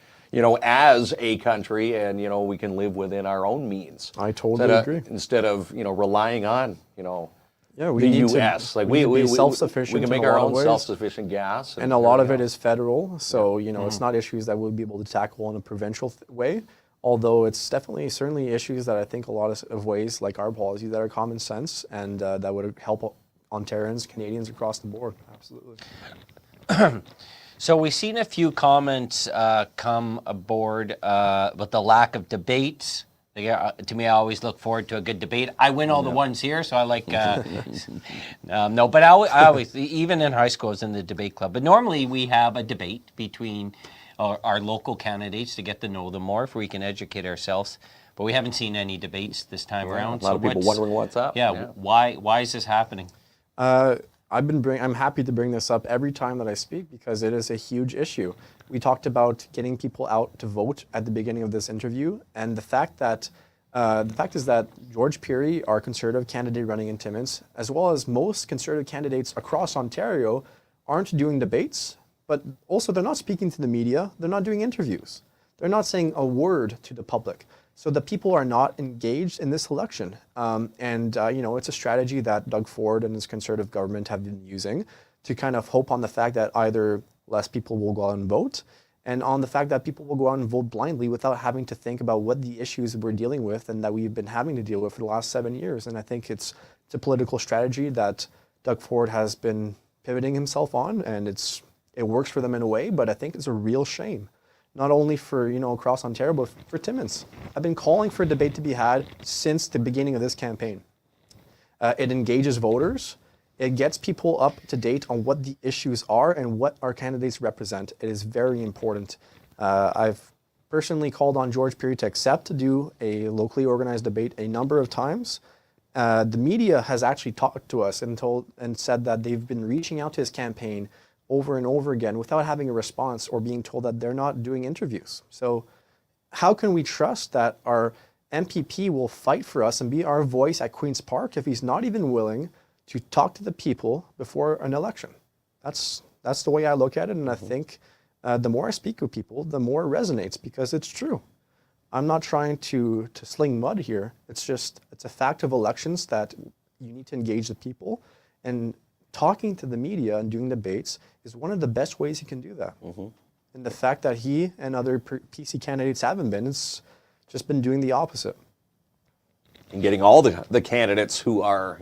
as a country, and we can live within our own means. I totally agree. Instead of relying on we the need U.S. we need to be self-sufficient. We can make our own self-sufficient gas, and a lot of it is federal. So it's not issues that we'll be able to tackle in a provincial way. Although it's certainly issues that I think a lot of ways, like our policies, that are common sense and that would help Ontarians, Canadians across the board. Absolutely. So we've seen a few comments come aboard with the lack of debates. To me, I always look forward to a good debate. I win all the ones here, so I like. No, but I always, even in high school, I was in the debate club. But normally we have a debate between our local candidates to get to know them more, if we can educate ourselves. But we haven't seen any debates this time around. A lot of people wondering what's up. Yeah. Why is this happening? I'm happy to bring this up every time that I speak, because it is a huge issue. We talked about getting people out to vote at the beginning of this interview, and the fact is that George Peary, our Conservative candidate running in Timmins, as well as most Conservative candidates across Ontario, aren't doing debates, but also they're not speaking to the media, they're not doing interviews. They're not saying a word to the public. So the people are not engaged in this election. It's a strategy that Doug Ford and his Conservative government have been using to kind of hope on the fact that either less people will go out and vote, and on the fact that people will go out and vote blindly without having to think about what the issues we're dealing with and that we've been having to deal with for the last 7 years. And I think it's a political strategy that Doug Ford has been pivoting himself on, and it works for them in a way, but I think it's a real shame. Not only for, across Ontario, but for Timmins. I've been calling for a debate to be had since the beginning of this campaign. It engages voters. It gets people up to date on what the issues are and what our candidates represent. It is very important. I've personally called on George Peary to accept to do a locally organized debate a number of times. The media has actually talked to us and said that they've been reaching out to his campaign over and over again without having a response or being told that they're not doing interviews. So how can we trust that our MPP will fight for us and be our voice at Queen's Park if he's not even willing to talk to the people before an election? That's the way I look at it, and I think the more I speak with people, the more it resonates, because it's true. I'm not trying to sling mud here. It's a fact of elections that you need to engage the people, and talking to the media and doing debates is one of the best ways you can do that. And the fact that he and other PC candidates haven't been, it's just been doing the opposite. And getting all the candidates who are,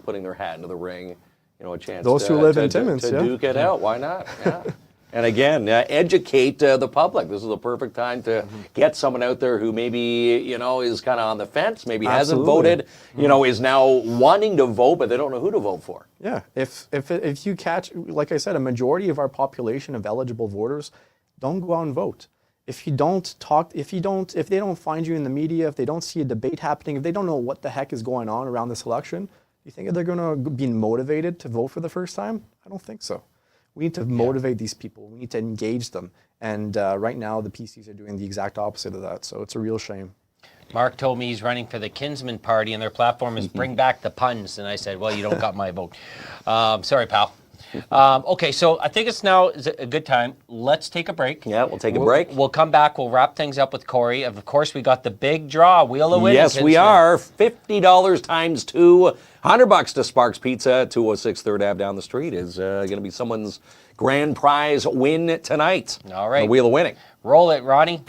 putting their hat into the ring, a chance those who live in Timmins, to duke it out. Why not? Yeah. And again, educate the public. This is the perfect time to get someone out there who maybe, is kind of on the fence, maybe hasn't voted, is now wanting to vote, but they don't know who to vote for. Yeah. If you catch, like I said, a majority of our population of eligible voters don't go out and vote. If they don't find you in the media, if they don't see a debate happening, if they don't know what the heck is going on around this election, you think they're going to be motivated to vote for the first time? I don't think so. We need to motivate these people. We need to engage them. And right now, the PCs are doing the exact opposite of that. So it's a real shame. Mark told me he's running for the Kinsman Party, and their platform is bring back the puns. And I said, well, you don't got my vote. Sorry, pal. Okay, so I think it's now is a good time. Let's take a break. Yeah, we'll take a break. We'll come back. We'll wrap things up with Corey. Of course, we got the big draw, Wheel of Winning. Yes, we are. $50 times two. $100 to Sparks Pizza, 206 3rd Ave down the street is going to be someone's grand prize win tonight. All right. The Wheel of Winning. Roll it, Ronnie.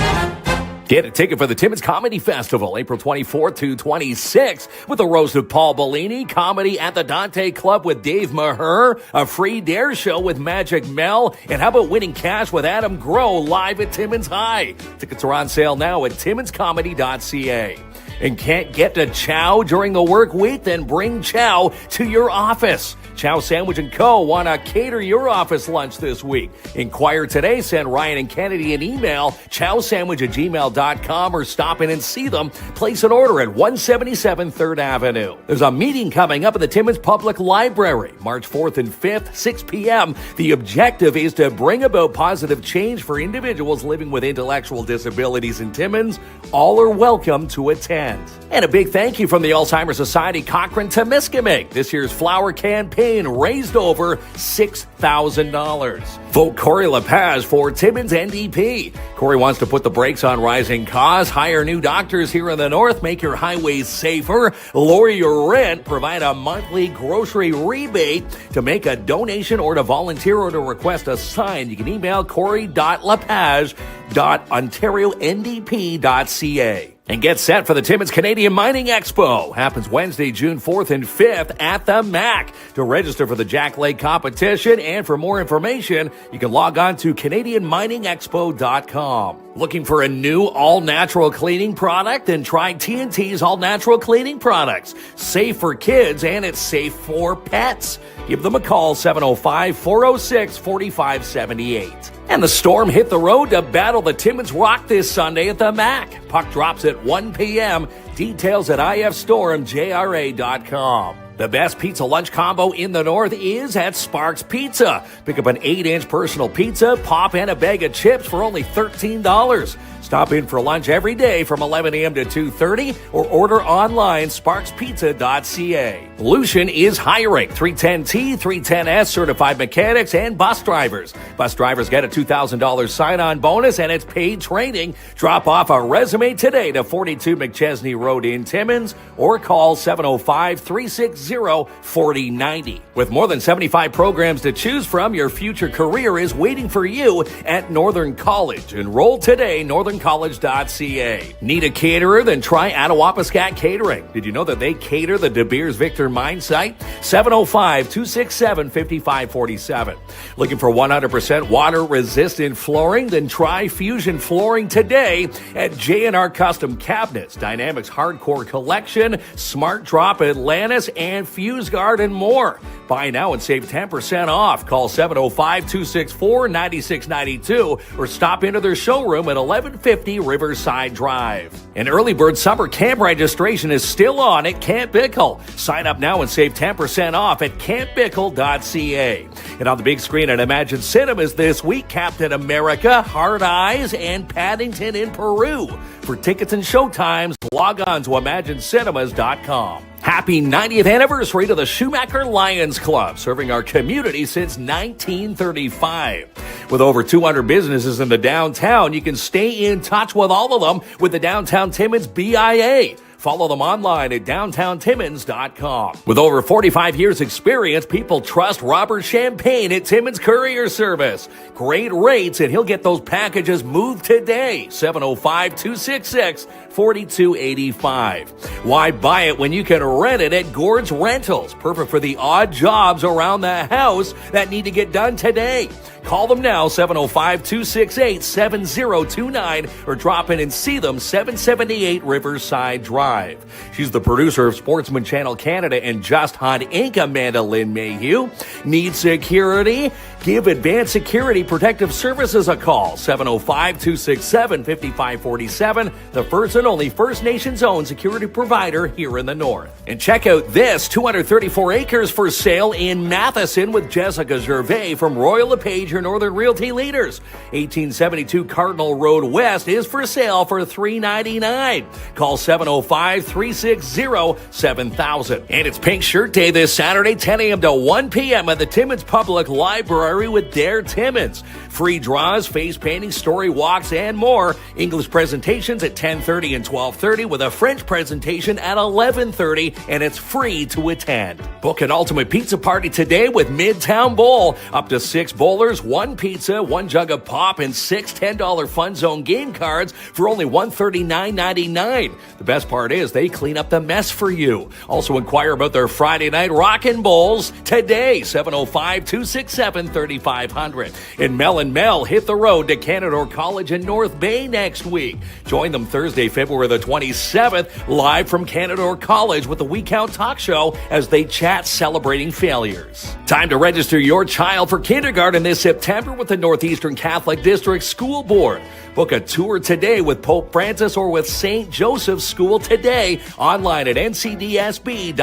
Get a ticket for the Timmins Comedy Festival, April 24th to 26th, with a roast of Paul Bellini, comedy at the Dante Club with Dave Maher, a free dare show with Magic Mel, and how about winning cash with Adam Groh live at Timmins High? Tickets are on sale now at timminscomedy.ca. And can't get to Chow during the work week? Then bring Chow to your office. Chow Sandwich & Co. want to cater your office lunch this week. Inquire today. Send Ryan and Kennedy an email, chowsandwich@gmail.com, or stop in and see them. Place an order at 177 3rd Avenue. There's a meeting coming up at the Timmins Public Library, March 4th and 5th, 6 p.m. The objective is to bring about positive change for individuals living with intellectual disabilities in Timmins. All are welcome to attend. And a big thank you from the Alzheimer's Society Cochrane-Temiskaming. This year's flower campaign raised over $6,000. Vote Corey Lepage for Timmins NDP. Corey wants to put the brakes on rising costs, hire new doctors here in the north, make your highways safer, lower your rent, provide a monthly grocery rebate. To make a donation or to volunteer or to request a sign, you can email corey.lepage.ontariondp.ca. And get set for the Timmins Canadian Mining Expo. Happens Wednesday, June 4th and 5th at the MAC. To register for the Jack Lake competition and for more information, you can log on to CanadianMiningExpo.com. Looking for a new all-natural cleaning product? Then try TNT's all-natural cleaning products. Safe for kids and it's safe for pets. Give them a call, 705-406-4578. And the Storm hit the road to battle the Timmins Rock this Sunday at the MAC. Puck drops at 1 p.m. Details at ifstormjra.com. The best pizza lunch combo in the north is at Sparks Pizza. Pick up an 8-inch personal pizza, pop, and a bag of chips for only $13. Stop in for lunch every day from 11 a.m. to 2:30 or order online sparkspizza.ca. Lucian is hiring 310T, 310S certified mechanics and bus drivers. Bus drivers get a $2,000 sign-on bonus and it's paid training. Drop off a resume today to 42 McChesney Road in Timmins or call 705-360-4090. With more than 75 programs to choose from, your future career is waiting for you at Northern College. Enroll today, northerncollege.ca. Need a caterer? Then try Attawapiskat Catering. Did you know that they cater the De Beers Victor Mine Site? 705-267-5547. Looking for 100% water-resistant flooring? Then try Fusion Flooring today at J&R Custom Cabinets, Dynamics Hardcore Collection, Smart Drop Atlantis, and Fuse Guard and more. Buy now and save 10% off. Call 705-264-9692 or stop into their showroom at 1150 Riverside Drive. An early bird summer camp registration is still on at Camp Bickle. Sign up now and save 10% off at campbickle.ca. And on the big screen at Imagine Cinemas this week, Captain America, Hard Eyes, and Paddington in Peru. For tickets and showtimes, log on to imaginecinemas.com. Happy 90th anniversary to the Schumacher Lions Club, serving our community since 1935. With over 200 businesses in the downtown, you can stay in touch with all of them with the Downtown Timmins BIA. Follow them online at downtowntimmins.com. With over 45 years experience, people trust Robert Champagne at Timmins Courier Service. Great rates, and he'll get those packages moved today. 705-266-4285. Why buy it when you can rent it at Gord's Rentals? Perfect for the odd jobs around the house that need to get done today. Call them now, 705-268-7029, or drop in and see them, 778 Riverside Drive. She's the producer of Sportsman Channel Canada and Just Hunt Inc., Amanda Lynn Mayhew. Need security? Give Advanced Security Protective Services a call, 705-267-5547, the first and only First Nations-owned security provider here in the north. And check out this, 234 acres for sale in Matheson with Jessica Gervais from Royal Lepage your Northern Realty leaders. 1872 Cardinal Road West is for sale for $399. Call 705-360-7000. And it's Pink Shirt Day this Saturday, 10 a.m. to 1 p.m. at the Timmins Public Library with Dare Timmins. Free draws, face painting, story walks, and more. English presentations at 10:30 and 12:30 with a French presentation at 11:30, and it's free to attend. Book an ultimate pizza party today with Midtown Bowl. Up to 6 bowlers, 1 pizza, 1 jug of pop, and 6 $10 Fun Zone game cards for only $139.99. The best part is they clean up the mess for you. Also inquire about their Friday night Rockin' Bowls today, 705-267-3500. And Mel and Mel hit the road to Canadore College in North Bay next week. Join them Thursday, February the 27th, live from Canadore College with the We Count Talk Show as they chat celebrating failures. Time to register your child for kindergarten this September with the Northeastern Catholic District School Board. Book a tour today with Pope Francis or with St. Joseph's School today, online at ncdsb.on.ca.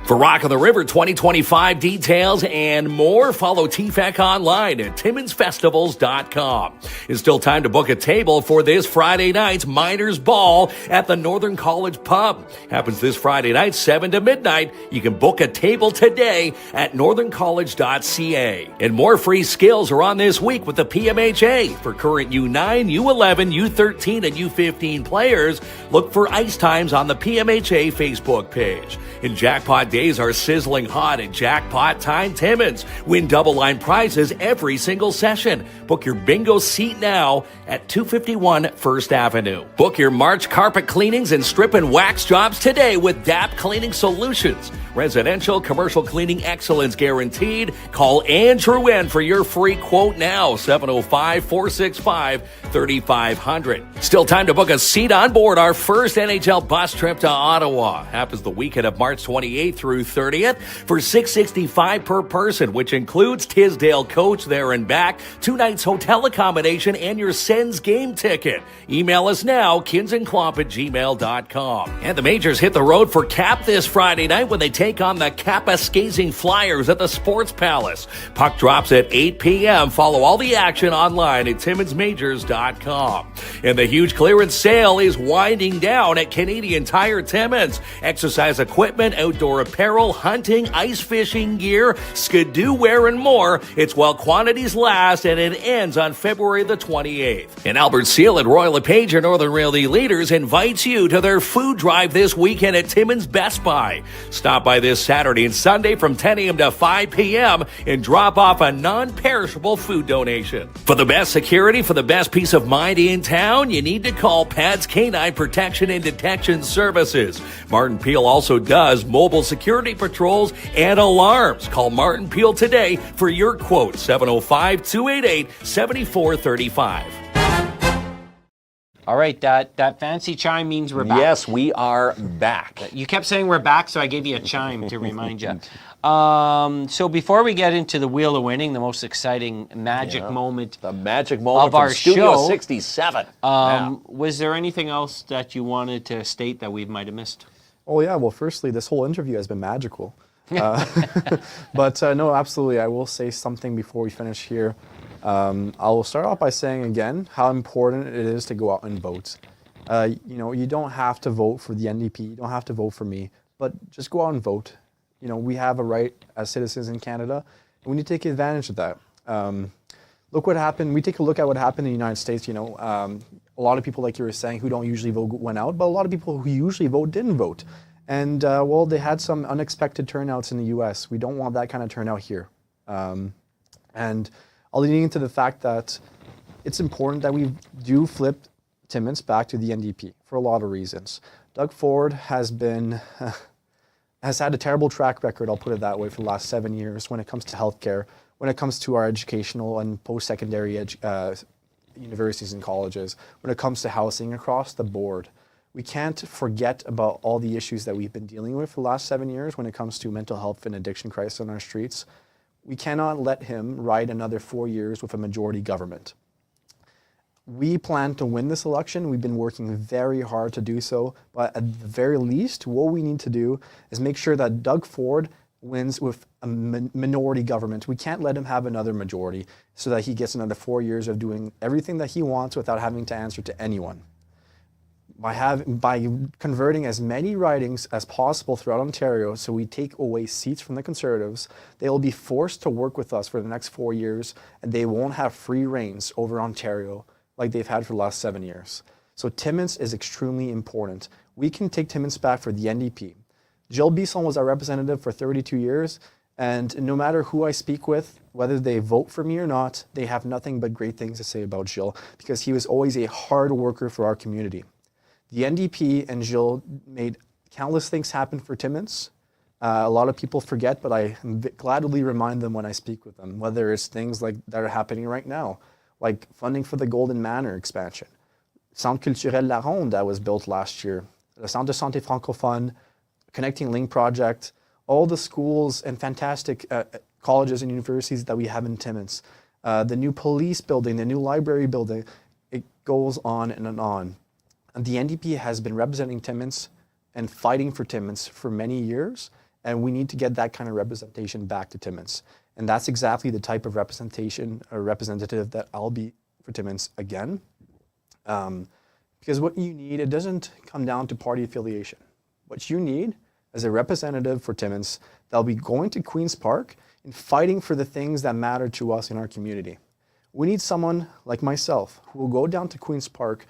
For Rock of the River 2025 details and more, follow TFEC online at TimminsFestivals.com. It's still time to book a table for this Friday night's Miners Ball at the Northern College Pub. Happens this Friday night, 7 to midnight. You can book a table today at northerncollege.ca. And more free skills are on this week with the PMHA. For current U9, U11, U13, and U15 players, look for ice times on the PMHA Facebook page. And jackpot days are sizzling hot at Jackpot Time Timmins. Win double line prizes every single session. Book your bingo seat now at 251 First Avenue. Book your March carpet cleanings and strip and wax jobs today with DAP Cleaning Solutions. Residential, commercial cleaning excellence guaranteed. Call Andrew N for your free quote now, 705-465-3500. Still time to book a seat on board our first NHL bus trip to Ottawa. Happens the weekend of March 28th through 30th for $665 per person, which includes Tisdale coach there and back, 2 nights hotel accommodation, and your Sens game ticket. Email us now, kinsandklomp@gmail.com. And the Majors hit the road for Cap this Friday night when they take on the Kapuskasing Flyers at the Sports Palace. Puck drops at 8 p.m. Follow all the action online at TimminsMajors.com. And the huge clearance sale is winding down at Canadian Tire Timmins. Exercise equipment, outdoor apparel, hunting, ice fishing gear, skidoo wear, and more. It's while quantities last, and it ends on February the 28th. And Albert Seal at Royal Lepage, your Northern Realty leaders, invites you to their food drive this weekend at Timmins Best Buy. Stop by this Saturday and Sunday from 10 a.m. to 5 p.m. and drop off a non-perishable food donation. For the best security, for the best peace of mind in town, you need to call Pat's Canine Protection and Detection Services. Martin Peel also does mobile security patrols and alarms. Call Martin Peel today for your quote, 705-288-7435. All right, that fancy chime means we're back. Yes, we are back. You kept saying we're back, so I gave you a chime to remind you. So before we get into the Wheel of Winning, the most exciting magic moment, the magic moment of our from Studio show, 67. Was there anything else that you wanted to state that we might have missed? Oh yeah, well firstly, this whole interview has been magical. But no, absolutely, I will say something before we finish here. I will start off by saying again how important it is to go out and vote. You don't have to vote for the NDP, you don't have to vote for me, but just go out and vote. We have a right as citizens in Canada, and we need to take advantage of that. Look what happened. We take a look at what happened in the United States. A lot of people, like you were saying, who don't usually vote went out, but a lot of people who usually vote didn't vote. And well, they had some unexpected turnouts in the U.S. We don't want that kind of turnout here. And I'll lead into the fact that it's important that we do flip Timmins back to the NDP for a lot of reasons. Doug Ford has had a terrible track record, I'll put it that way, for the last 7 years when it comes to healthcare, when it comes to our educational and post-secondary universities and colleges, when it comes to housing across the board. We can't forget about all the issues that we've been dealing with for the last 7 years when it comes to mental health and addiction crisis on our streets. We cannot let him ride another 4 years with a majority government. We plan to win this election. We've been working very hard to do so, but at the very least, what we need to do is make sure that Doug Ford wins with a minority government. We can't let him have another majority so that he gets another 4 years of doing everything that he wants without having to answer to anyone. By converting as many ridings as possible throughout Ontario, so we take away seats from the Conservatives, they will be forced to work with us for the next 4 years, and they won't have free reins over Ontario like they've had for the last 7 years. So Timmins is extremely important. We can take Timmins back for the NDP. Jill Bisson was our representative for 32 years, and no matter who I speak with, whether they vote for me or not, they have nothing but great things to say about Jill, because he was always a hard worker for our community. The NDP and Jill made countless things happen for Timmins. A lot of people forget, but I gladly remind them when I speak with them, whether it's things like that are happening right now, like funding for the Golden Manor expansion, Centre Culturel La Ronde that was built last year, the Centre de Santé Francophone, Connecting Link Project, all the schools and fantastic colleges and universities that we have in Timmins, the new police building, the new library building, it goes on and on. And the NDP has been representing Timmins and fighting for Timmins for many years, and we need to get that kind of representation back to Timmins. And that's exactly the type of representation or representative that I'll be for Timmins again. Because what you need, it doesn't come down to party affiliation. What you need is a representative for Timmins that'll be going to Queen's Park and fighting for the things that matter to us in our community. We need someone like myself who will go down to Queen's Park,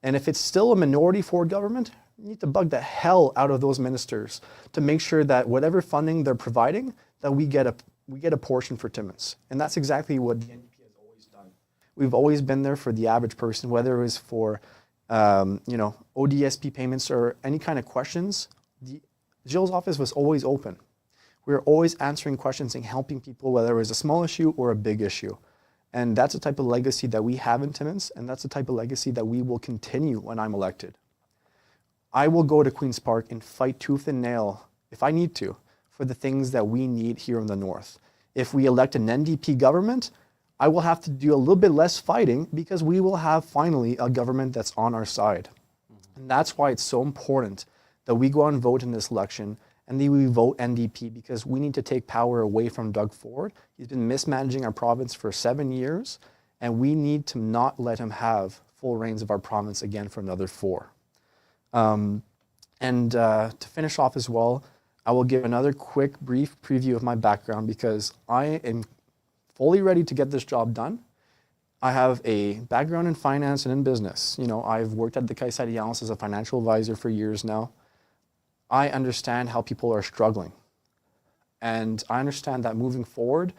and if it's still a minority Ford government, you need to bug the hell out of those ministers to make sure that whatever funding they're providing, that we get a portion for Timmins. And that's exactly what the NDP has always done. We've always been there for the average person, whether it was for ODSP payments or any kind of questions. Jill's office was always open. We were always answering questions and helping people, whether it was a small issue or a big issue. And that's the type of legacy that we have in Timmins, and that's the type of legacy that we will continue when I'm elected. I will go to Queen's Park and fight tooth and nail, if I need to, for the things that we need here in the North. If we elect an NDP government, I will have to do a little bit less fighting because we will have finally a government that's on our side. And that's why it's so important that we go out and vote in this election, and then we vote NDP, because we need to take power away from Doug Ford. He's been mismanaging our province for 7 years, and we need to not let him have full reins of our province again for another 4. To finish off as well, I will give another quick, brief preview of my background, because I am fully ready to get this job done. I have a background in finance and in business. I've worked at the Caisse Alliance as a financial advisor for years now. I understand how people are struggling. And I understand that moving forward,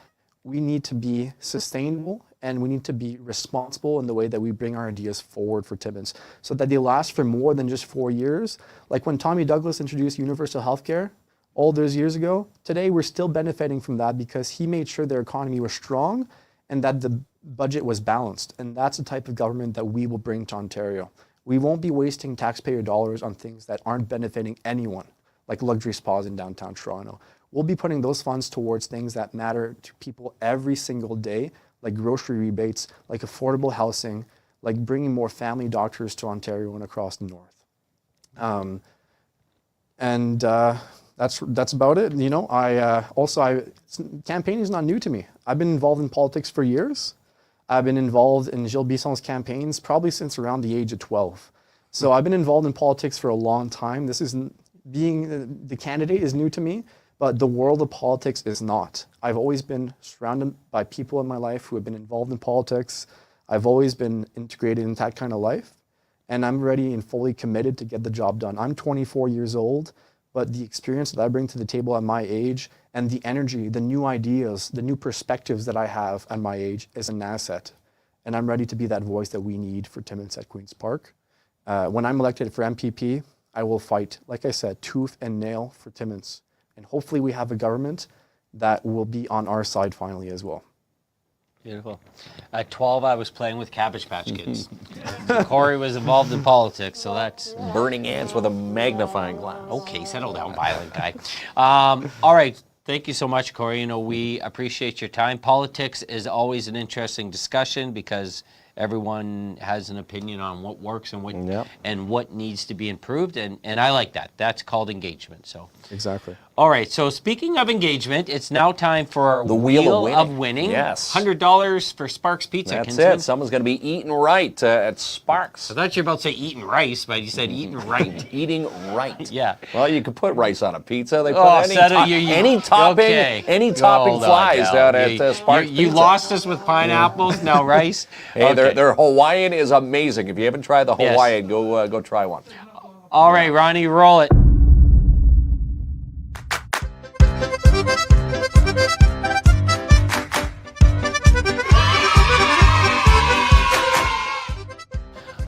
we need to be sustainable and we need to be responsible in the way that we bring our ideas forward for Timmins so that they last for more than just 4 years. Like when Tommy Douglas introduced universal healthcare all those years ago, today we're still benefiting from that because he made sure their economy was strong and that the budget was balanced. And that's the type of government that we will bring to Ontario. We won't be wasting taxpayer dollars on things that aren't benefiting anyone, like luxury spas in downtown Toronto. We'll be putting those funds towards things that matter to people every single day, like grocery rebates, like affordable housing, like bringing more family doctors to Ontario and across the North. That's about it. Campaigning is not new to me. I've been involved in politics for years. I've been involved in Gilles Bisson's campaigns probably since around the age of 12. So I've been involved in politics for a long time. Being the candidate is new to me, but the world of politics is not. I've always been surrounded by people in my life who have been involved in politics. I've always been integrated in that kind of life, and I'm ready and fully committed to get the job done. I'm 24 years old, but the experience that I bring to the table at my age and the energy, the new ideas, the new perspectives that I have at my age is an asset. And I'm ready to be that voice that we need for Timmins at Queen's Park. When I'm elected for MPP, I will fight, like I said, tooth and nail for Timmins. And hopefully we have a government that will be on our side finally as well. Beautiful. At 12, I was playing with Cabbage Patch Kids. Corey was involved in politics, so that's... Burning ants with a magnifying glass. Okay, settle down, violent guy. All right, thank you so much, Corey. We appreciate your time. Politics is always an interesting discussion because everyone has an opinion on what works and what needs to be improved, and I like that. That's called engagement. So exactly. All right, so speaking of engagement, it's now time for The Wheel of of Winning. Winning. Yes. $100 for Sparks Pizza. That's Kinsman. it. Someone's going to be eating right at Sparks. I thought you were about to say eating rice, but you said eating right. Eating right. Yeah. Well, you could put rice on a pizza. They put any topping, okay. any topping Hold on, flies Al. down at Sparks You Pizza. lost us with pineapples, now rice. Hey, Okay. their Hawaiian is amazing. If you haven't tried the Yes. Hawaiian, go try one. All right, Ronnie, roll it.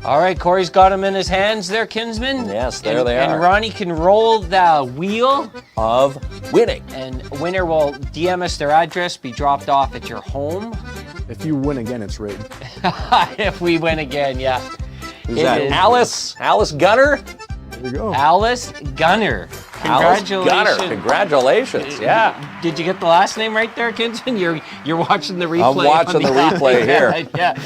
All right, Corey's got them in his hands there, Kinsman. Yes, there they And are. Ronnie can roll the wheel, Of winning. and winner will DM us their address, be dropped off at your home. If you win again, it's rigged. If we win again, yeah. Who's It that? is Alice Gunner? There you go. Alice Gunner. Alice Congratulations. Gunner. Congratulations. Yeah. Did you get the last name right there, Kinsman? You're watching the replay. I'm watching on the replay here. Yeah.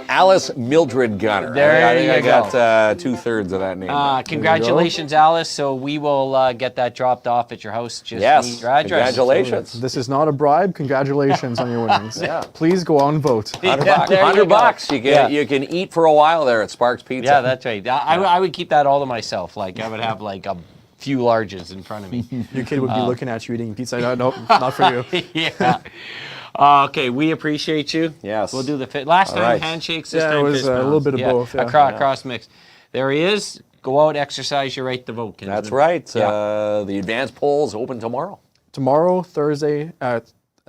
Alice Mildred Gunner. There I think you I go. got 2/3 of that name. Congratulations, Alice. So we will get that dropped off at your house. Just Yes. need your address. Congratulations. This is not a bribe. Congratulations on your winnings. Yeah. Please go out and vote. $100 Yeah, bucks. there you go. $100. Yeah. You can eat for a while there at Sparks Pizza. Yeah, that's right. I would keep that all to myself. Like I would have like a few larges in front of me. Your kid would be looking at you eating pizza. No, nope, not for you. Yeah. Okay, we appreciate you. Yes. We'll do the last All time right. handshakes. This Yeah, it time was fist a bumps. little bit of both, yeah. Cross mix. There he is. Go out, exercise your right to vote. Kinsman. That's right. Yeah. The advanced polls open tomorrow. Tomorrow, Thursday,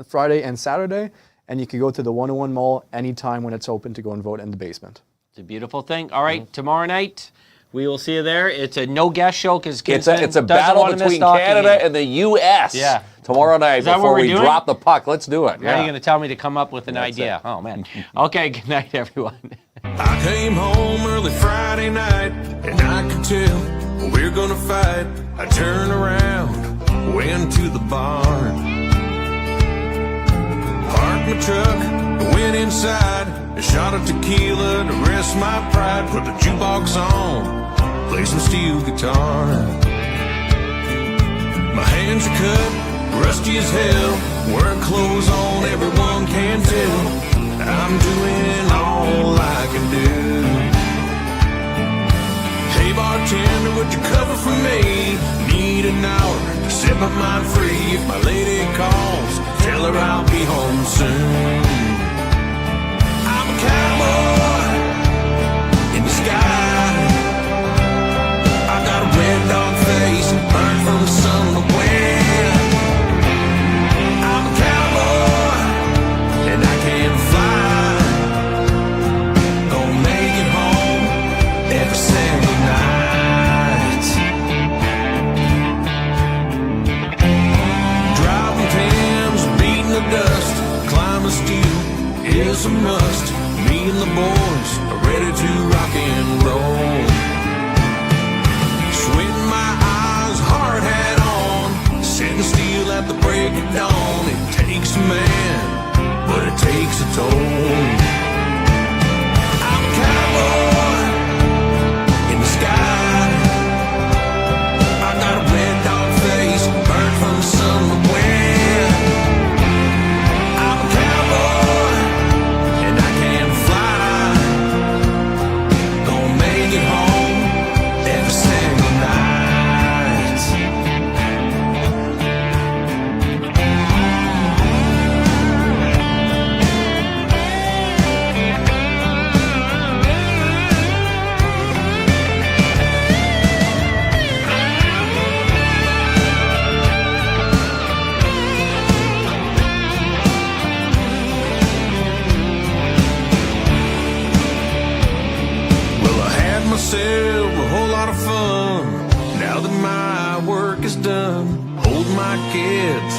Friday, and Saturday. And you can go to the 101 Mall anytime when it's open to go and vote in the basement. It's a beautiful thing. All right, tomorrow night we will see you there. It's a no guest show because It's a battle between Canada and the U.S. Yeah. Tomorrow night that what before we're we doing? drop the puck. Let's do it. Are you going to tell me to come up with an idea? Oh man. Okay. Good night, everyone. I came home early Friday night, and I could tell we're gonna fight. I turned around, went to the barn, parked my truck, went inside, a shot of tequila to rest my pride, put the jukebox on, play some steel guitar. My hands are cut, rusty as hell, wearing clothes on, everyone can tell. I'm doing all I can do. Hey bartender, would you cover for me? Need an hour to set my mind free. If my lady calls, tell her I'll be home soon. I'm a cowboy in the sky. I got a red dog face, burned from the sun and the wind. I'm a cowboy and I can fly. Gonna make it home every single night. Driving Thames, beating the dust, climbing steel is a must. Me and the boys are ready to rock and roll. Squinting my eyes, hard hat on, setting steel at the break of dawn. It takes a man, but it takes a toll. I'm a cowboy in the sky. I got a red dog face, burned from the sun and the wind. I'm a cowboy and I can fly. Gonna make it home every single night. Well, I had myself a whole lot of fun. Now that my work is done, hold my kids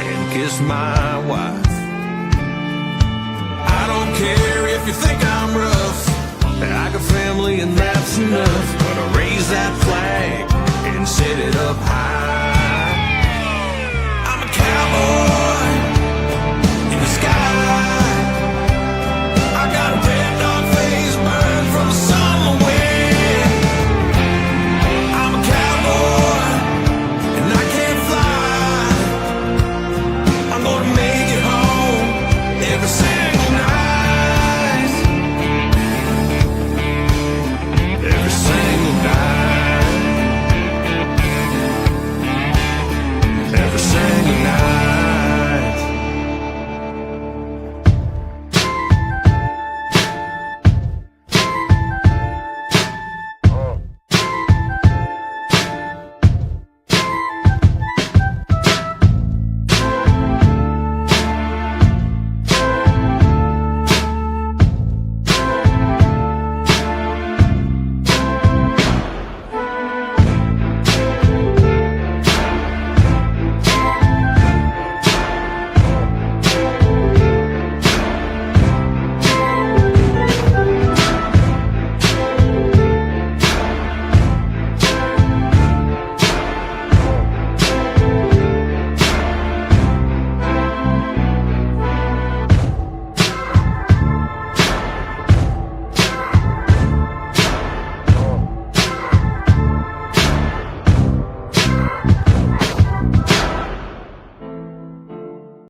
and kiss my wife. I don't care if you think I'm rough. I got family and that's enough. Gonna raise that flag and set it up high.